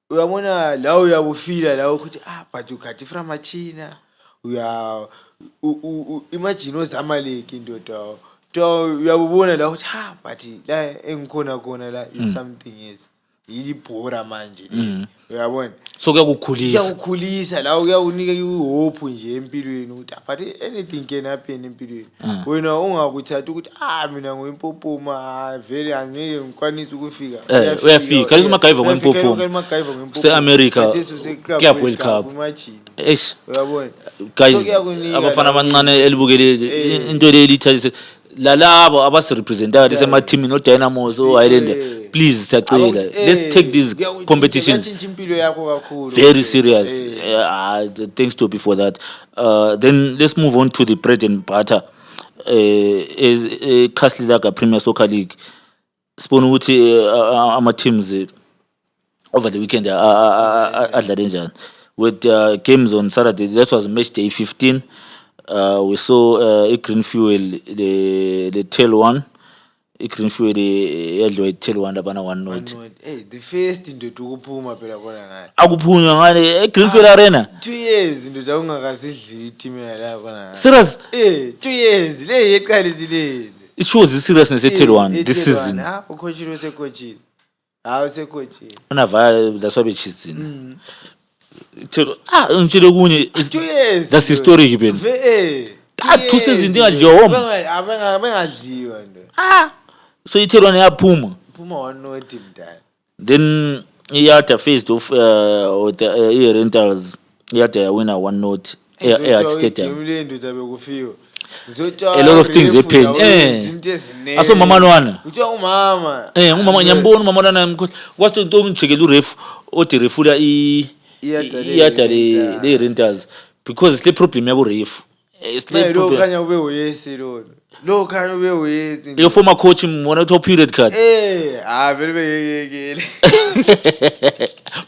uyabona la uyabufila la ukuthi but ukhathi from machina imagine ozamaleki indoda uyabubona la ukuthi but la engikhona khona la is something else yibhora manje uyabona so kuyakukhulisa la uyawunika ihope nje empilweni ukuthi but anything can happen empilweni wena ungakuthatha ukuthi mina ngoyimpopoma very angeke ngikwanisa ukufika uyafika kalisa MacGyver ngoyimpopoma se America Club World Cup eish uyabona guys abafana abancane elibukele into le lithathe lalabo abasirepresenta sema team no Dynamos o Islander please siyacela let's take these competitions very serious thanks to before that then let's move on to the bread and butter is Castle Lager Premier Soccer League sibona ukuthi ama teams over the weekend adlale njani with games on Saturday. That was match day 15. We saw Green Fuel the tail one. Green Fuel the tail one abana 1-0. Hey, the first into ukuphuma phela bona ngayo. Akuphunywa ngale Green Fuel Arena. 2 years into ungakasidli team yala bona. Serious? 2 years. Le yeqalizile. It shows the seriousness of tail one this season. Ucoach lo secoachile. Usecoachile. Unavaya that's why bechisini. Ngitshele kunye 2 years. That's historic ben. 2 seasons ingadliwa home. Abengadliwa ndo. So ithelwane yaphuma. Phuma 1-0 mdala. Then iyada faced of with Rentals iyada winner 1-0 at stadium. A lot of things happen. Aso mama nwana. Uthiwa umama. Umama nyambona umama nwana kwathi into ngijekela uref odi refula iyada le Rentals because it's the problem yabo ref. It's the problem. Khanya ube uyesi lo khanya ube uyesi. Your former coach mona top period card. Vele bekekele.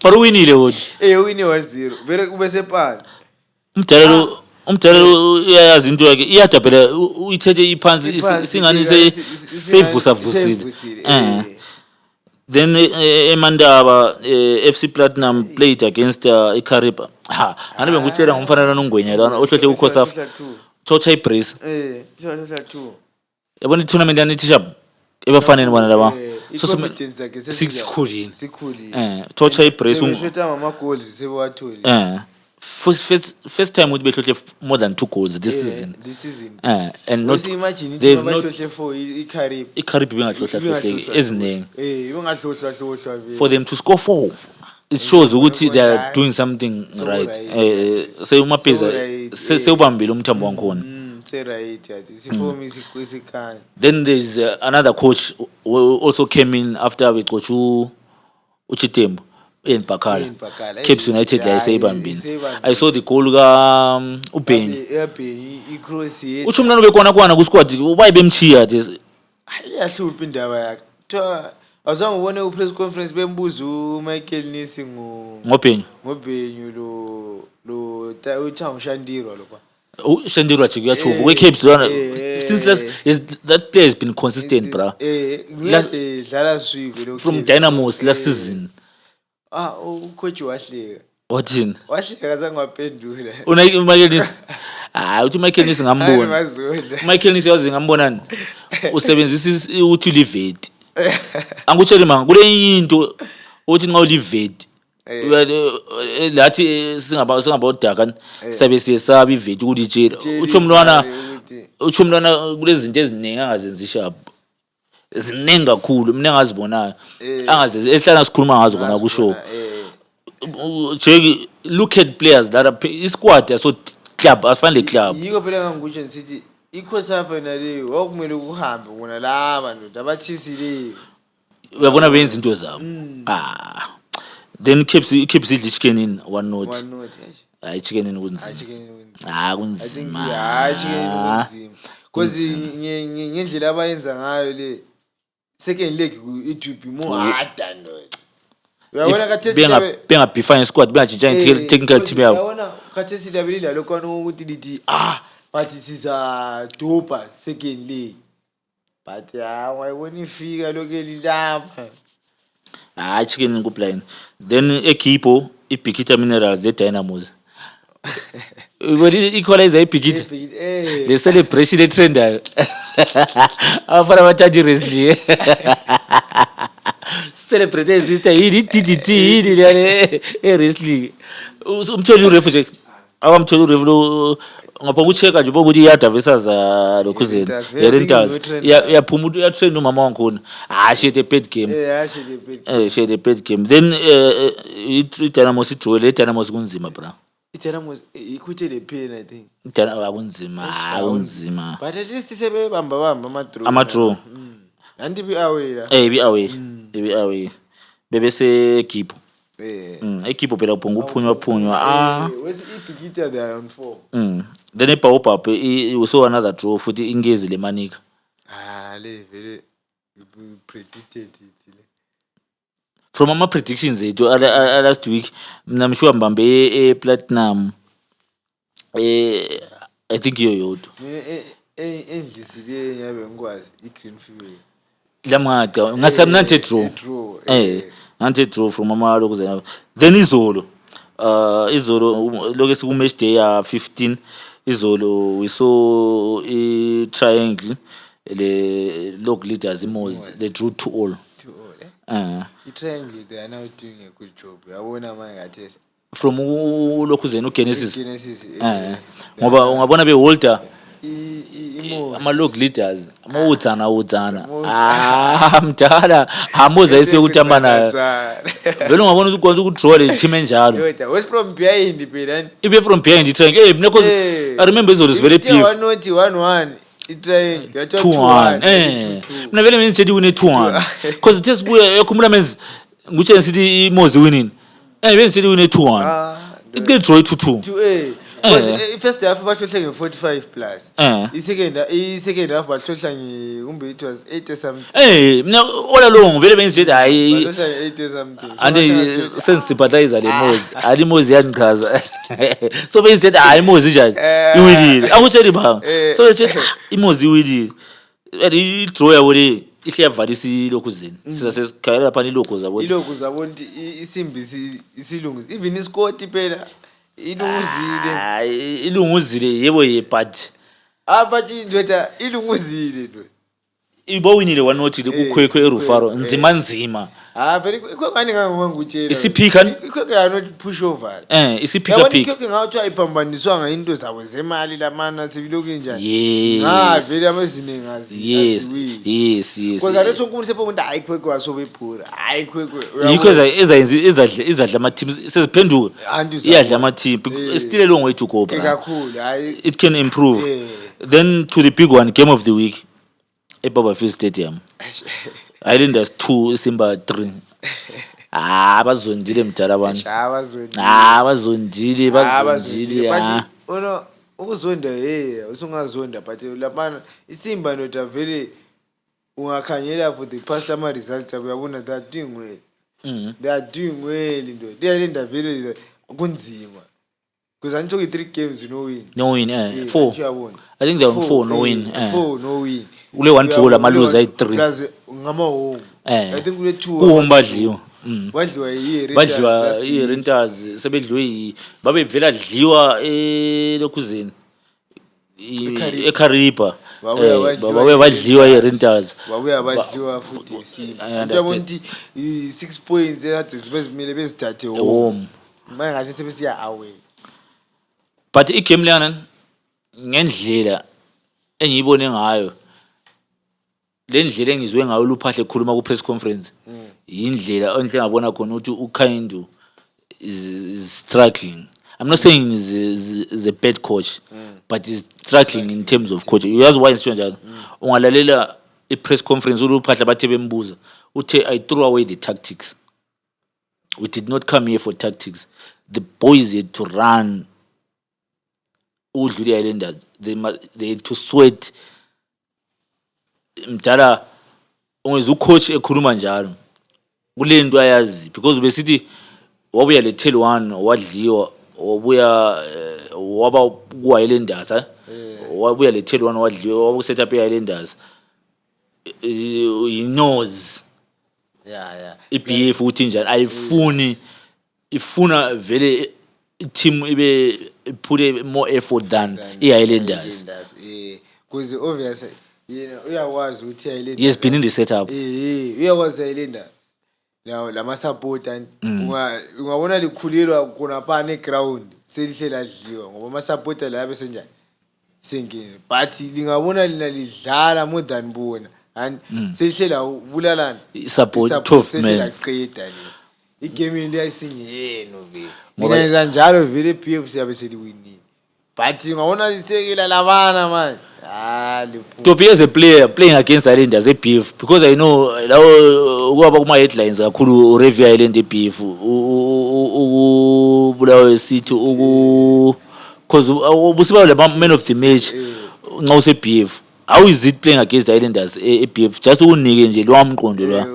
But winile wona. Wini 1-0. Vele kube sepana. Umdala uyayazi into yakhe iyada phela uyithethe iphansi singani sevusavusile. Then eMandaba FC Platinum played against iKariba. Anibe ngutshela ngomfanana noNgwenya lana ohlohle uKhosafa. Chocha iBrace. Yabona i-tournament yani T-Sharp ebafanele bona laba. So sikhulini. Chocha iBrace ngishota ngama goals sebawatholi. First time would be more than 2 goals this season. And not imagine they've not for iKariba. iKariba bengahlohla eziningi. Bengahlohla For them to score 4 it shows ukuthi they are doing something right. Say umapeza sewubambile umthambo wankhona. Right isiform isikhanya. Then there's another coach who also came in after we coach uChitembu in Bakala. Cape United ayisebambini. I saw the goal ka uBenny. Icross uthi umntwana bekona kwana ku squad bayibemchiya this. Iyahlupha indaba yakhe. Kuthiwa awuzange ubone upress conference bembuza uMichael Nisi ngoBenny lo uThabo Shandiro lo kwa. Shandiro athi kuyachuva we Cape since that player has been consistent bra. Dlala swiko from Dynamos last season. Ucoach wahleka. Wathini? Wahleka azange waphendula. Michael Nisi. Uthi Michael Nisi ngambona. Michael Nisi yazi ngambonani. Usebenzisa uthi liveti. Angutshela manga kule into uthi nxa uliveti. Lathi singabodaka sabe siyesabi iveti ukutshela. Uthi umntwana kulezinto eziningi angazenzi sharp. Ziningi kakhulu mina engazibonayo. Angazenzi ehlala sikhuluma ngazo kona kusho. Jake, look at players that are squad so club afanele club. Yiko phela ngikusho ngithi iCOSAFA naleyo wakumele ukuhambe wona laba ndoda abathisileyo. Uyabona benza into zabo. Then keeps idla chicken in 1-0. 1-0. Hayi chicken in kunzima. Kunzima. Hayi chicken kunzima. Cause ngendlela abayenza ngayo le second leg it will be more harder no. Uyabona kathesi benga define squad bengatshintsha technical team yabo. Uyabona kathesi labelila lokho ukuthi lithi but siza dopa second leg. But wayibona ifika lokeli lapha. Chicken ku plan. Then equipo iBikita Minerals the Dynamos. When equalizer iBikita. The celebration the trend. After abathatha wrestling. Celebrate sister yini TTT yini wrestling. Umtholi urefu nje. Awamtholi urefu ngapha ukucheka nje ukuthi iyada versus lokhuzeni Rentals yaphuma ya train umama wangikhona she the bad game she the bad game then iDynamos draw le Dynamos kunzima bra iDynamos ikhuthe le pain I think kunzima but at least sebebamba ama draw anti be away la be away bebese keep equipo phela ubhonga uphunywa wesi iBikita they are on 4 then eBaobab we saw another draw futhi ingezi le Manika le vele predicted it from ama predictions ethu last week mina msure mbambe platinum I think iyo yodwa mina endlisile nyabe ngikwazi iGreen Fuel lamada ngasamnante draw draw from ama lokuzena then izolo lokho siku match day ya 15 izolo we saw a triangle the log leaders Imozi they drew 2-all the triangle they are now doing a good job yabona manje ngathi from lokhuzena uGenesis ngoba ungabona beholder ama log leaders amawudzana mdala amoza isiyokuthamba nayo vele ungabona ukwenza ukudraw le team enjalo was from behind phela ibe from behind itriangle because I remember izolo is very beef 1-1 itriangle 2-1 mina vele mina ngithi une 2-1 because it is buya yakhumbula menzi ngutshe ngithi Imozi winning vele ngithi une 2-1 it get draw 2-2 first half bahlohla nge45 plus i second half bahlohla kumbe it was 80 something mina all along vele bengithi hayi bahlohla 80 something ande sensisympathize le Imozi ali Imozi yangichaza so bengithi hayi Imozi njani iwinile akutshela ibanga so bengithi Imozi iwinile i draw yabo le ihle yavalisa ilokhuzeni siza sesikhayela lapha ilogo zabo isimbi isilungu even iScott phela ilunguzile yebo but but ndoda ilunguzile ndo ibowinile 1-0 kukhwekhwe eRufaro nzima vele ikhwekhani ngangikutshela isiphika ikhwekhe ya not push over isiphika pick ikhwekhe ngathi ayiphambaniswanga into zabo zemali lamana sibiloko njani vele amazinengi ngazi yes kodwa leso unkulu sephonda hayi ikhwekhe wasobephura hayi ikhwekhe yikho izadla ama teams seziphenduka iyadla ama team still a long way to go kakhulu hayi it can improve then to the big one game of the week eBarberfield Stadium Islanders 2 Simba 3 bazondile mdala abantu bazondile ukuzonda usungazonda but lapha iSimba ndoda vele ungakhanyela for the past ama results uyabona that doing well they are doing well ndo they are vele kunzima because I took 3 games no win 4 I think they are on 4 no win 4 no win ule 1 draw la maluza ay 3 plus ngama home I think kule 2 kuhombadliwa badliwa iRentals sebedliwe babevela dliwa lokhuzeni eKharipa babuya badliwa iRentals babuya badliwa futhi iSimba uyabona ukuthi 6 points ekade zibezimile bezithathe home manje ngathi sebesiya away but igame lana ngendlela engiyibone ngayo le ndlela engizwe ngayo Luphahle ekhuluma ku press conference indlela onhle ngabona khona ukuthi uKhindu is struggling. I'm not saying he's a bad coach, but he's struggling in terms of coaching. Uyazi why isitsho njalo? Ungalalela i-press conference uphahla bathe bembuza uthe I threw away the tactics. We did not come here for tactics. The boys had to run. Udlule Islanders. They had to sweat. Mjala ungeza ucoach ekhuluma njalo. Kule nto ayazi because besithi wabuya le tail one wadliwa wabuya waba ku Islanders wabuya le tail one wadliwa wabu set up Islanders. He knows iBF uthi njani ayifuni ifuna vele team ibe put more effort than iIslanders because obviously uyakwazi ukuthi iIslanders he has been in the setup uyakwazi iIslanders lama support and ungabona likhulelwa kunapha neground selihle ladliwa ngoba ama support la yabe senjani sengene but lingabona lina lidlala more than bona and sehlela ubulalana support tough man laqeda le igame le ayisingiyeno vele ngenza njalo vele PF siyabe seliwinile but ungabona lisekela labana manje to be as a player playing against Islanders eBF because I know lawo kuba kuma headlines kakhulu review Island eBF ubulawe city cause ubusiba le man of the match nxa use BF. How is it playing against the Islanders eBF just unike nje lo amqondo la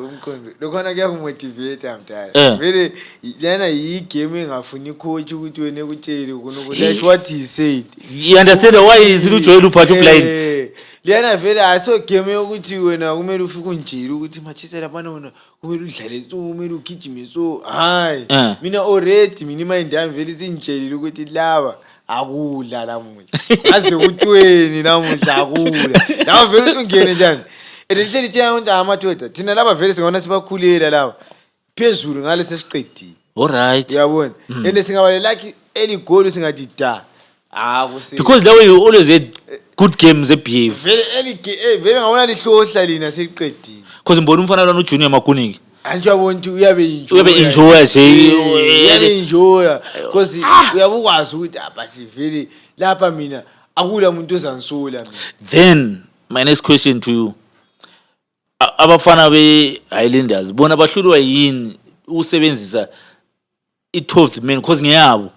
lokhona kuyakumotivate amdala vele lana yi game engafuni coach ukuthi wena ekutshela kunokuthi what he said you understand why is ujoyela uphatha blind lana vele aso game yokuthi wena kumele ufike unjila ukuthi Manchester labana wena kumele udlale so kumele ugijime so hayi mina already mina mind yami vele sinjela ukuthi laba akudla lamuhla aze utweni namuhla akudla nawe vele ungene njani elihleli tshaya umuntu amadoda thina laba vele singona sibakhulela laba phezulu ngale sesiqedile alright uyabona ende singaba lucky eli goal singathi da akusi because that way you always had good games eBF vele eli vele ngabona lihlohla lina seliqedile because mbona umfana lona uJunior Makuningi anje yabona ukuthi uyabe enjoy enjoy because uyabukwazi ukuthi but vele lapha mina akula umuntu ozangisola mina. Then my next question to you, abafana be Islanders bona bahlulwa yini usebenzisa i-12th man because ngiyabo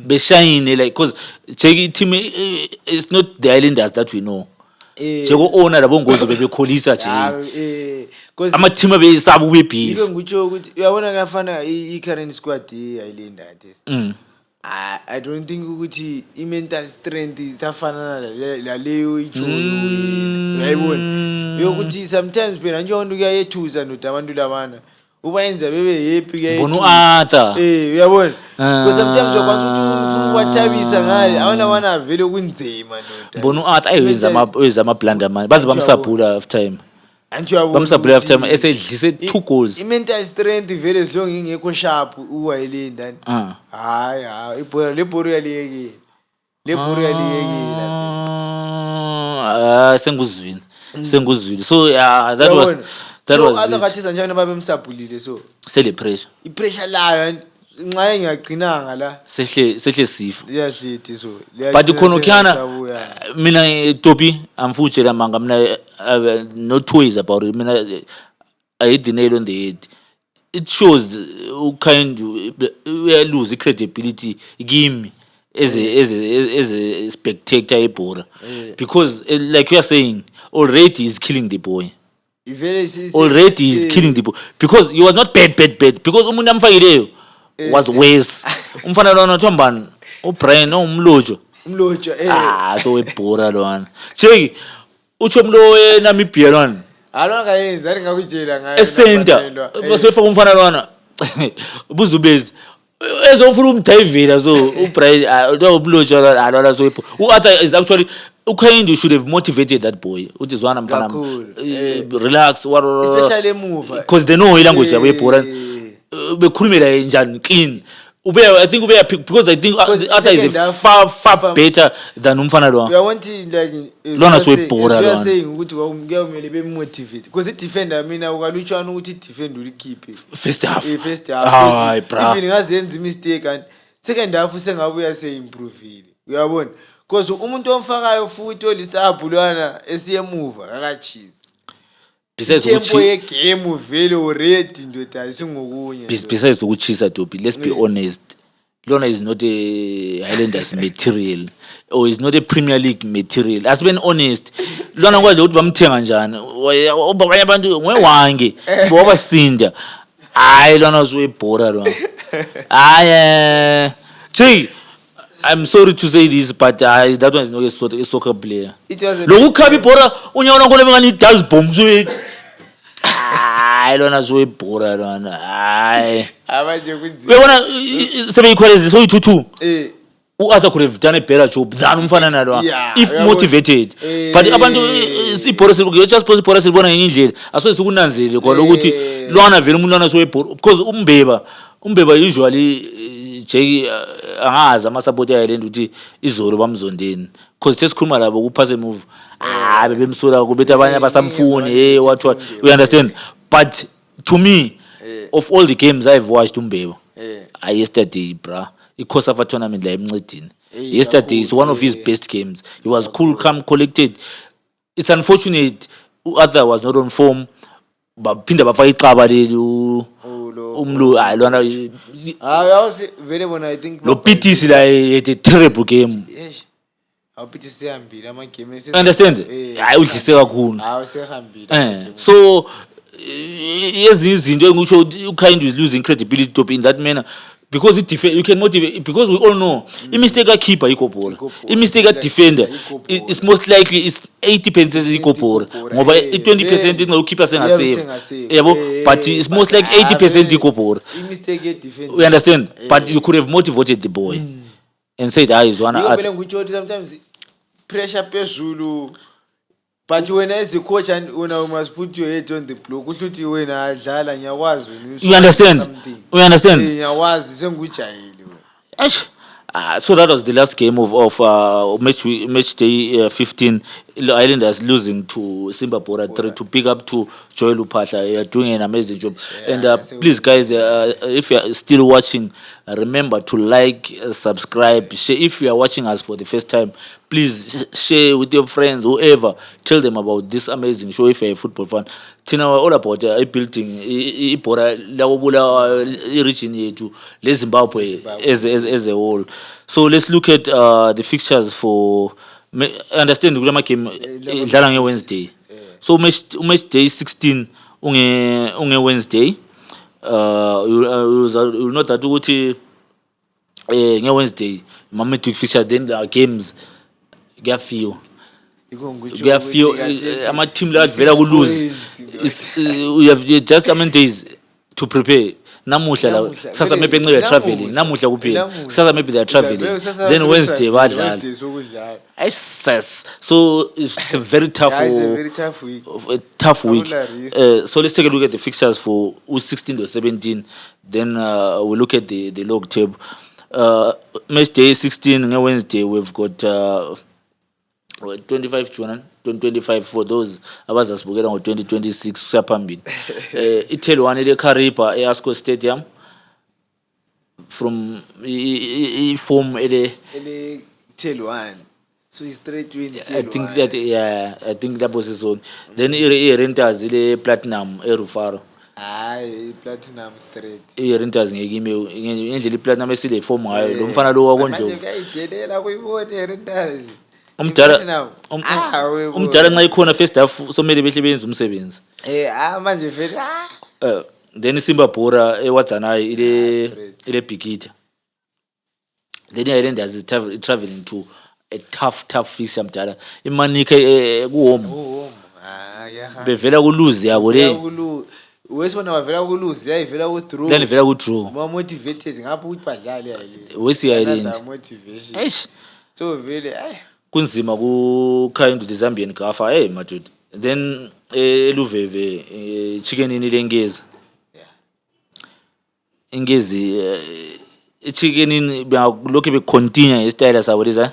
beshayine like because Jeki team is not the Islanders that we know Jeko owner labo ngozi bebekholisa nje ama team abesaba ubeBF ibe ngitsho ukuthi uyabona kafana i-current squad i-Islanders I don't think ukuthi i-mental strength isafana laleyo ijoyo uyayibona yokuthi sometimes phela nje umuntu kuyayethuza nodabantu labana ubayenza bebe happy ke bona uata uyabona because sometimes wakwanza ukuthi ufuna ukwathabisa ngale awona wana vele kunzima noda bona uata ayenza ama blunder man baze bamsabhula half time anjiyabona bamsabhula half time esedlise 2 goals i-mental strength vele sidlo ngingekho sharp uwayelendani hayi ibhola lebhola yaliyekile senguzwini so yeah that was akathisa njani babemsabhulile so sele pressure i-pressure layo nxa ngiyaqinanga la sehle sifo iyahlithi so but khona kyana mina Topi amfutshela manga mina no toys about it mina I hit the nail on the head. It shows kind we lose credibility game as a spectator ebora because like you are saying already is killing the boy already is killing the boy because he was not bad because umuntu amfakileyo was worse umfana lona Thombani uBrian umlojo so ebora lona cheki uthi umlo eNamibia lona alonga yenza ngakutshela ngayo esenta basefaka umfana lona ubuzubezi ezofuna umdivela so uBrian umlojo lona so uArthur is actually Ukayindi should have motivated that boy which is one mfana relax especially move because they know language yabo ebora bekhulumela njani clean I think because I think the other is far better than umfana lo. I want to like Lona soyibhora lo. lona. Saying ukuthi kuyamele be motivate because defender mina ukalutshwana ukuthi defend ulikhiphe First half. First half. Hayi bra. Even ngazenza mistake and second half sengabuya improve. Uyabona? Because umuntu omfakayo futhi olisabhu lwana esiyemuva akachizi. Besides tempo yegame vele already ndoda singokunye. Besides ukuchisa Dobi, let's be honest. Lona is not a Highlanders material or is not a Premier League material. As been honest, lona kwazi ukuthi bamthenga njani. Abanye abantu ngwewange bobasinda. Hayi lona uzoyibhora lona. Hayi Jay, I'm sorry to say this, but that one is not a soccer player. Lokhu khaba ibhora unyawona ngone bengani does bomb so hayi lona zoyibhora lona hayi abanje kunzima uyabona sebeyikhwelezi so yi-2-2 u-Arthur could have done a better job than umfana nalwa if motivated but abantu ibhora ibhora silibona ngenye indlela asoze sikunanzele kwa lokuthi lwana vele umuntu lwana soyibhora because umbeba usually Jay angazi ama-support yayilendi ukuthi izolo bamzondeni because sesikhuluma labo kuphase move bebemsola kubethi abanye abasamfuni what we understand but to me of all the games I've watched umbeba yesterday bra i-COSAFA tournament la emncedini yesterday is one of his best games. He was cool, calm, collected. It's unfortunate Arthur was not on form baphinda bafaka icaba leli umlu hayi lona very when I think lo PTC la had a terrible game. Yes. PTC ehambile ama game understand hayi udlise kakhulu sehambile so ezinye izinto engisho uKind is losing credibility top in that manner because it you can motivate because we all know mistake a keeper ikopora mistake a defender it's most likely is 80% ikopora ngoba 20% inga ukeeper sengasave yabo but it's most like 80% ikopora mistake defender we understand but you could have motivated the boy and said is one sometimes pressure phezulu. But when as a coach and when I must put your head on the block, ushuthi wena adlala ngiyakwazi you understand we understand ngiyakwazi sengujayile so that was the last game of match day 15. Islanders losing to Simba Bora 3 to pick up to Joel Upahla. You are doing an amazing job. And please guys, if you are still watching, remember to like, subscribe, share. If you are watching us for the first time, please share with your friends, whoever. Tell them about this amazing show if you are a football fan. Tina all about building Bora la region yethu le Zimbabwe as a whole. So let's look at the fixtures for understand kulama game idlala nge Wednesday. So match day 16 unge Wednesday. You know that ukuthi nge Wednesday midweek fixture then the games kuyafeel ama team la vela ku lose we have just days to prepare. Namuhla la sasa maybe they are traveling namuhla kuphela sasa maybe they are traveling then Wednesday badlala so it's a very tough week. So let's take a look at the fixtures for 16 to 17 then we'll look at the log table. Match day 16 on Wednesday we've got 25 June 2025 for those abazasibukela ngo 2026 siyaphambili ithele one le Kariba eAsco Stadium from form ele tell one so it's straight win. I think that I think that was his own then Renters ile Platinum eRufaro Platinum straight Renters ngekime ngendlela iPlatinum esile form ngayo lo mfana lo wakondlovu ngayidelela kuyibona Renters umdala nxa ikhona first half somele behle benze umsebenzi manje vele then Simba Bora ewadzanayo ile Bikita then Islanders is traveling to a tough fixture mdala imanika ku-home bevela ku lose yabo le wesibona bavela ku lose yayivela ku draw then vela ku draw more motivated ngapha ukuthi badlale wesi Island motivation so vele kunzima ku-Kind the Zambian Gafa madude then eluveve chicken ini lengezi ingezi chicken in lokhu becontinue istyle sabo leza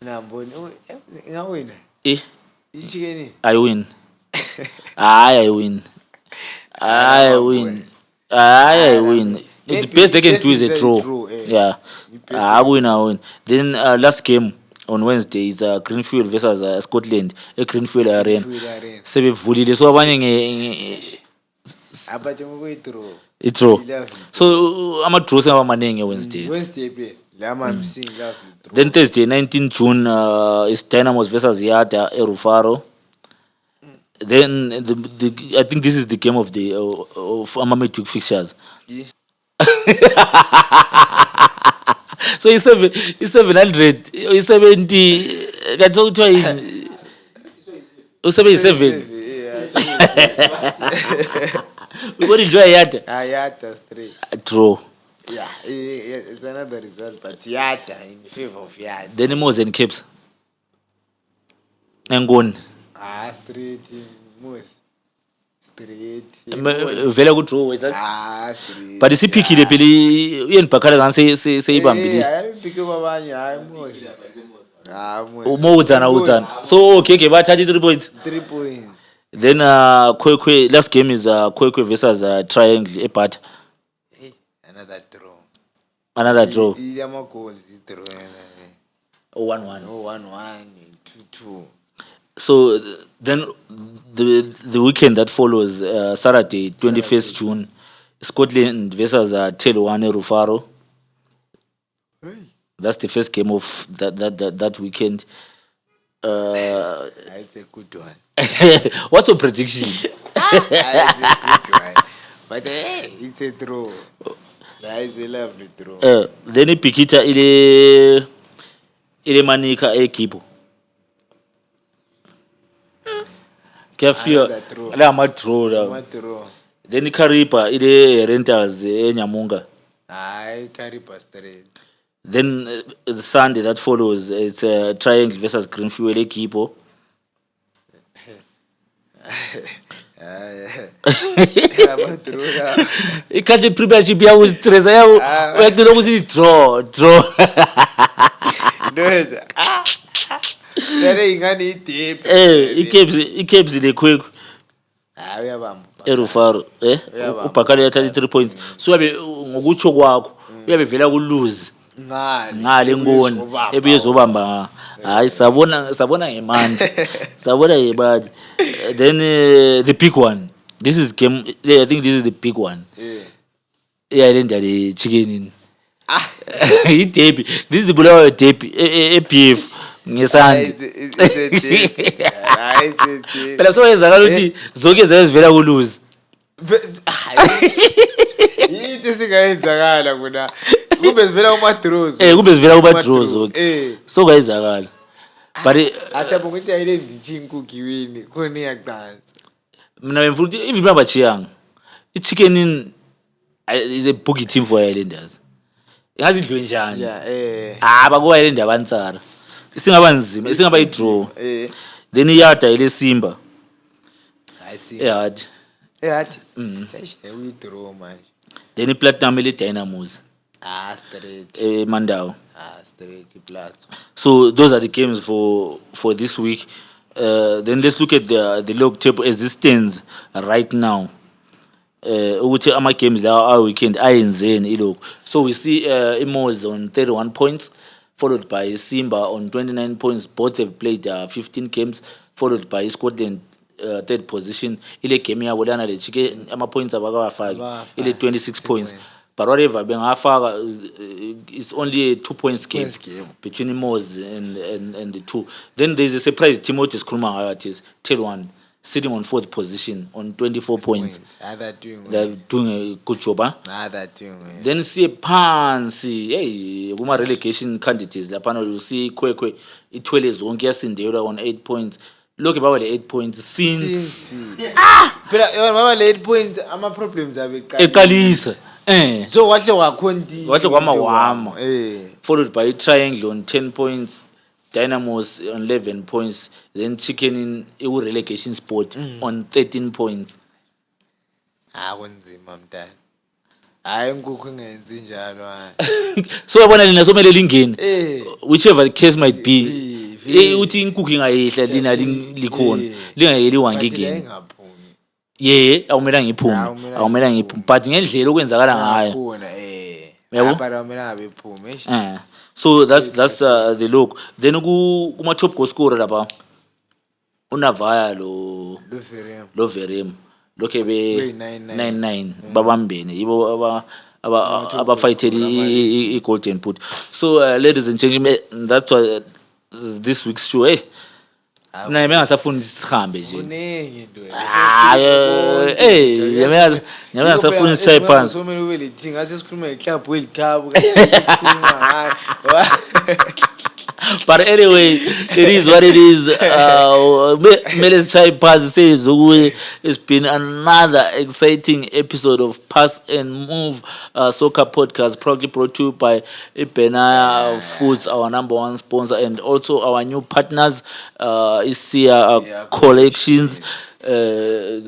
namboni ingawina eh ichicken I win I win I win I win. The best they can do is a draw. Yeah, I win. Then last game on Wednesday is Greenfield versus Scotland. Greenfield Arena. Sebevulile so abanye abathi ngokuyithrow draw. So ama-draws amaningi Wednesday. Wednesday phe lama msingi love. Then Thursday 19 June is Dynamos versus Yada Rufaro. Then I think this is the game of the of Amametic fixtures. Yeah. So it's 700 it's 70 kanti okuthiwa yini u77 ubona idliwa Yada Yada straight draw. yeah it's another result but Yada in favor of Yada. Then Moses and Caps Ngoni straight Moses straight vele ku draw is that straight but isiphikile phela uyenibhakhala ngani seyibambile ayipike babanye hayi Moses umodzana so okay bathatha 3 points 3 points. Then Kwekwe last game is Kwekwe versus Triangle Ebata. Another draw. Yama goals draw 1-1. 1-1 2-2. So then the weekend that follows Saturday 21st June Scotland versus Telwane Rufaro. That's the first game of that weekend. It's a good one. What's your prediction? It's a good one. But it's a draw. That is a lovely draw. Then Pikita ile manika ekipo. Kafia la draw. Then Karipa ile Rentals eNyamunga. Karipa straight. Then the Sunday that follows it's Triangle versus Greenfield ekipo. Ikaje premiership yawo stressa yawo uyadula ukuthi draw Lere ingani deep iCaps le Kwekwe uyabamba eRufaro uBhakala yathatha 3 points so yabe ngokutsho kwakho uyabe vela ku lose ngale Ngoni ebizobamba hayi sabona ngemandla sabona yebadi. Then the big one, this is game I think this is the big one lenda le chicken in iderby, this is the Bulawayo derby eBF ngesandi phela so yenzakala ukuthi zonke zezivela ku lose yini singayenzakala kuna kube sivela kuma draws kube sivela kuma draws so kayenzakala but asiyabonga ukuthi ayile ndichinkuki wini khona iyaqanza mina bemfuthi even babachiyanga iChicken in is a boogie team for Islanders ngazi idlwe njani bakuwa Islanders abantsara isingaba nzima isingaba idraw then iyada ile Simba hayi si ehard we draw manje then iPlatinum ile Dynamos straight Mandawu straight plus. So those are the games for this week. Then let's look at the log table as it stands right now. Ukuthi ama games la weekend ayenzeni ilokho. So we see Imoz on 31 points followed by Simba on 29 points. Both have played 15 games followed by Scotland third position. Ile game yabo lana le chike ama points abakawafaki ile 26 points. But whatever bengafaka it's only a 2 points game between Imoz and the two. Then there's a surprise Timothy Skruma artist Telwane sitting on 4th position on 24 points. They're doing a good job. Then see a phansi kuma relegation candidates lapha you see Kwekwe ithwele zonke yasindelwa on 8 points. Look baba le 8 points since phela baba le 8 points ama problems eqalisa so wahle kwama followed by Triangle on 10 points, Dynamos on 11 points, then Chicken in a relegation spot on 13 points. kunzima mntana hayi inkukhu ingenzi njalo hayi. So yabona lina somele lingene whichever the case might be uthi inkukhu ingayehla lina likhona lingayeli wangingeni awumela ngiphume but ngendlela okwenzakala ngayo yabo. So that's the look. Then kuma top goal scorer lapha uNavaya lo Verem lokhe be 99 babambene yibo aba-fighted i-golden boot. So ladies and gentlemen, that's what this week's show. Mina ngingasafuni sihambe nje. Kuningi into ngingasafuni sisaye phansi. So many ube lethi ngase sikhuluma ngeClub World Cup. But anyway, it is what it is. Meles Chai Paz says it's been another exciting episode of Pass and Move Soccer Podcast, proudly brought to you by Ibenaya Foods, our number one sponsor, and also our new partners, Isia Collections.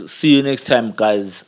See you next time, guys.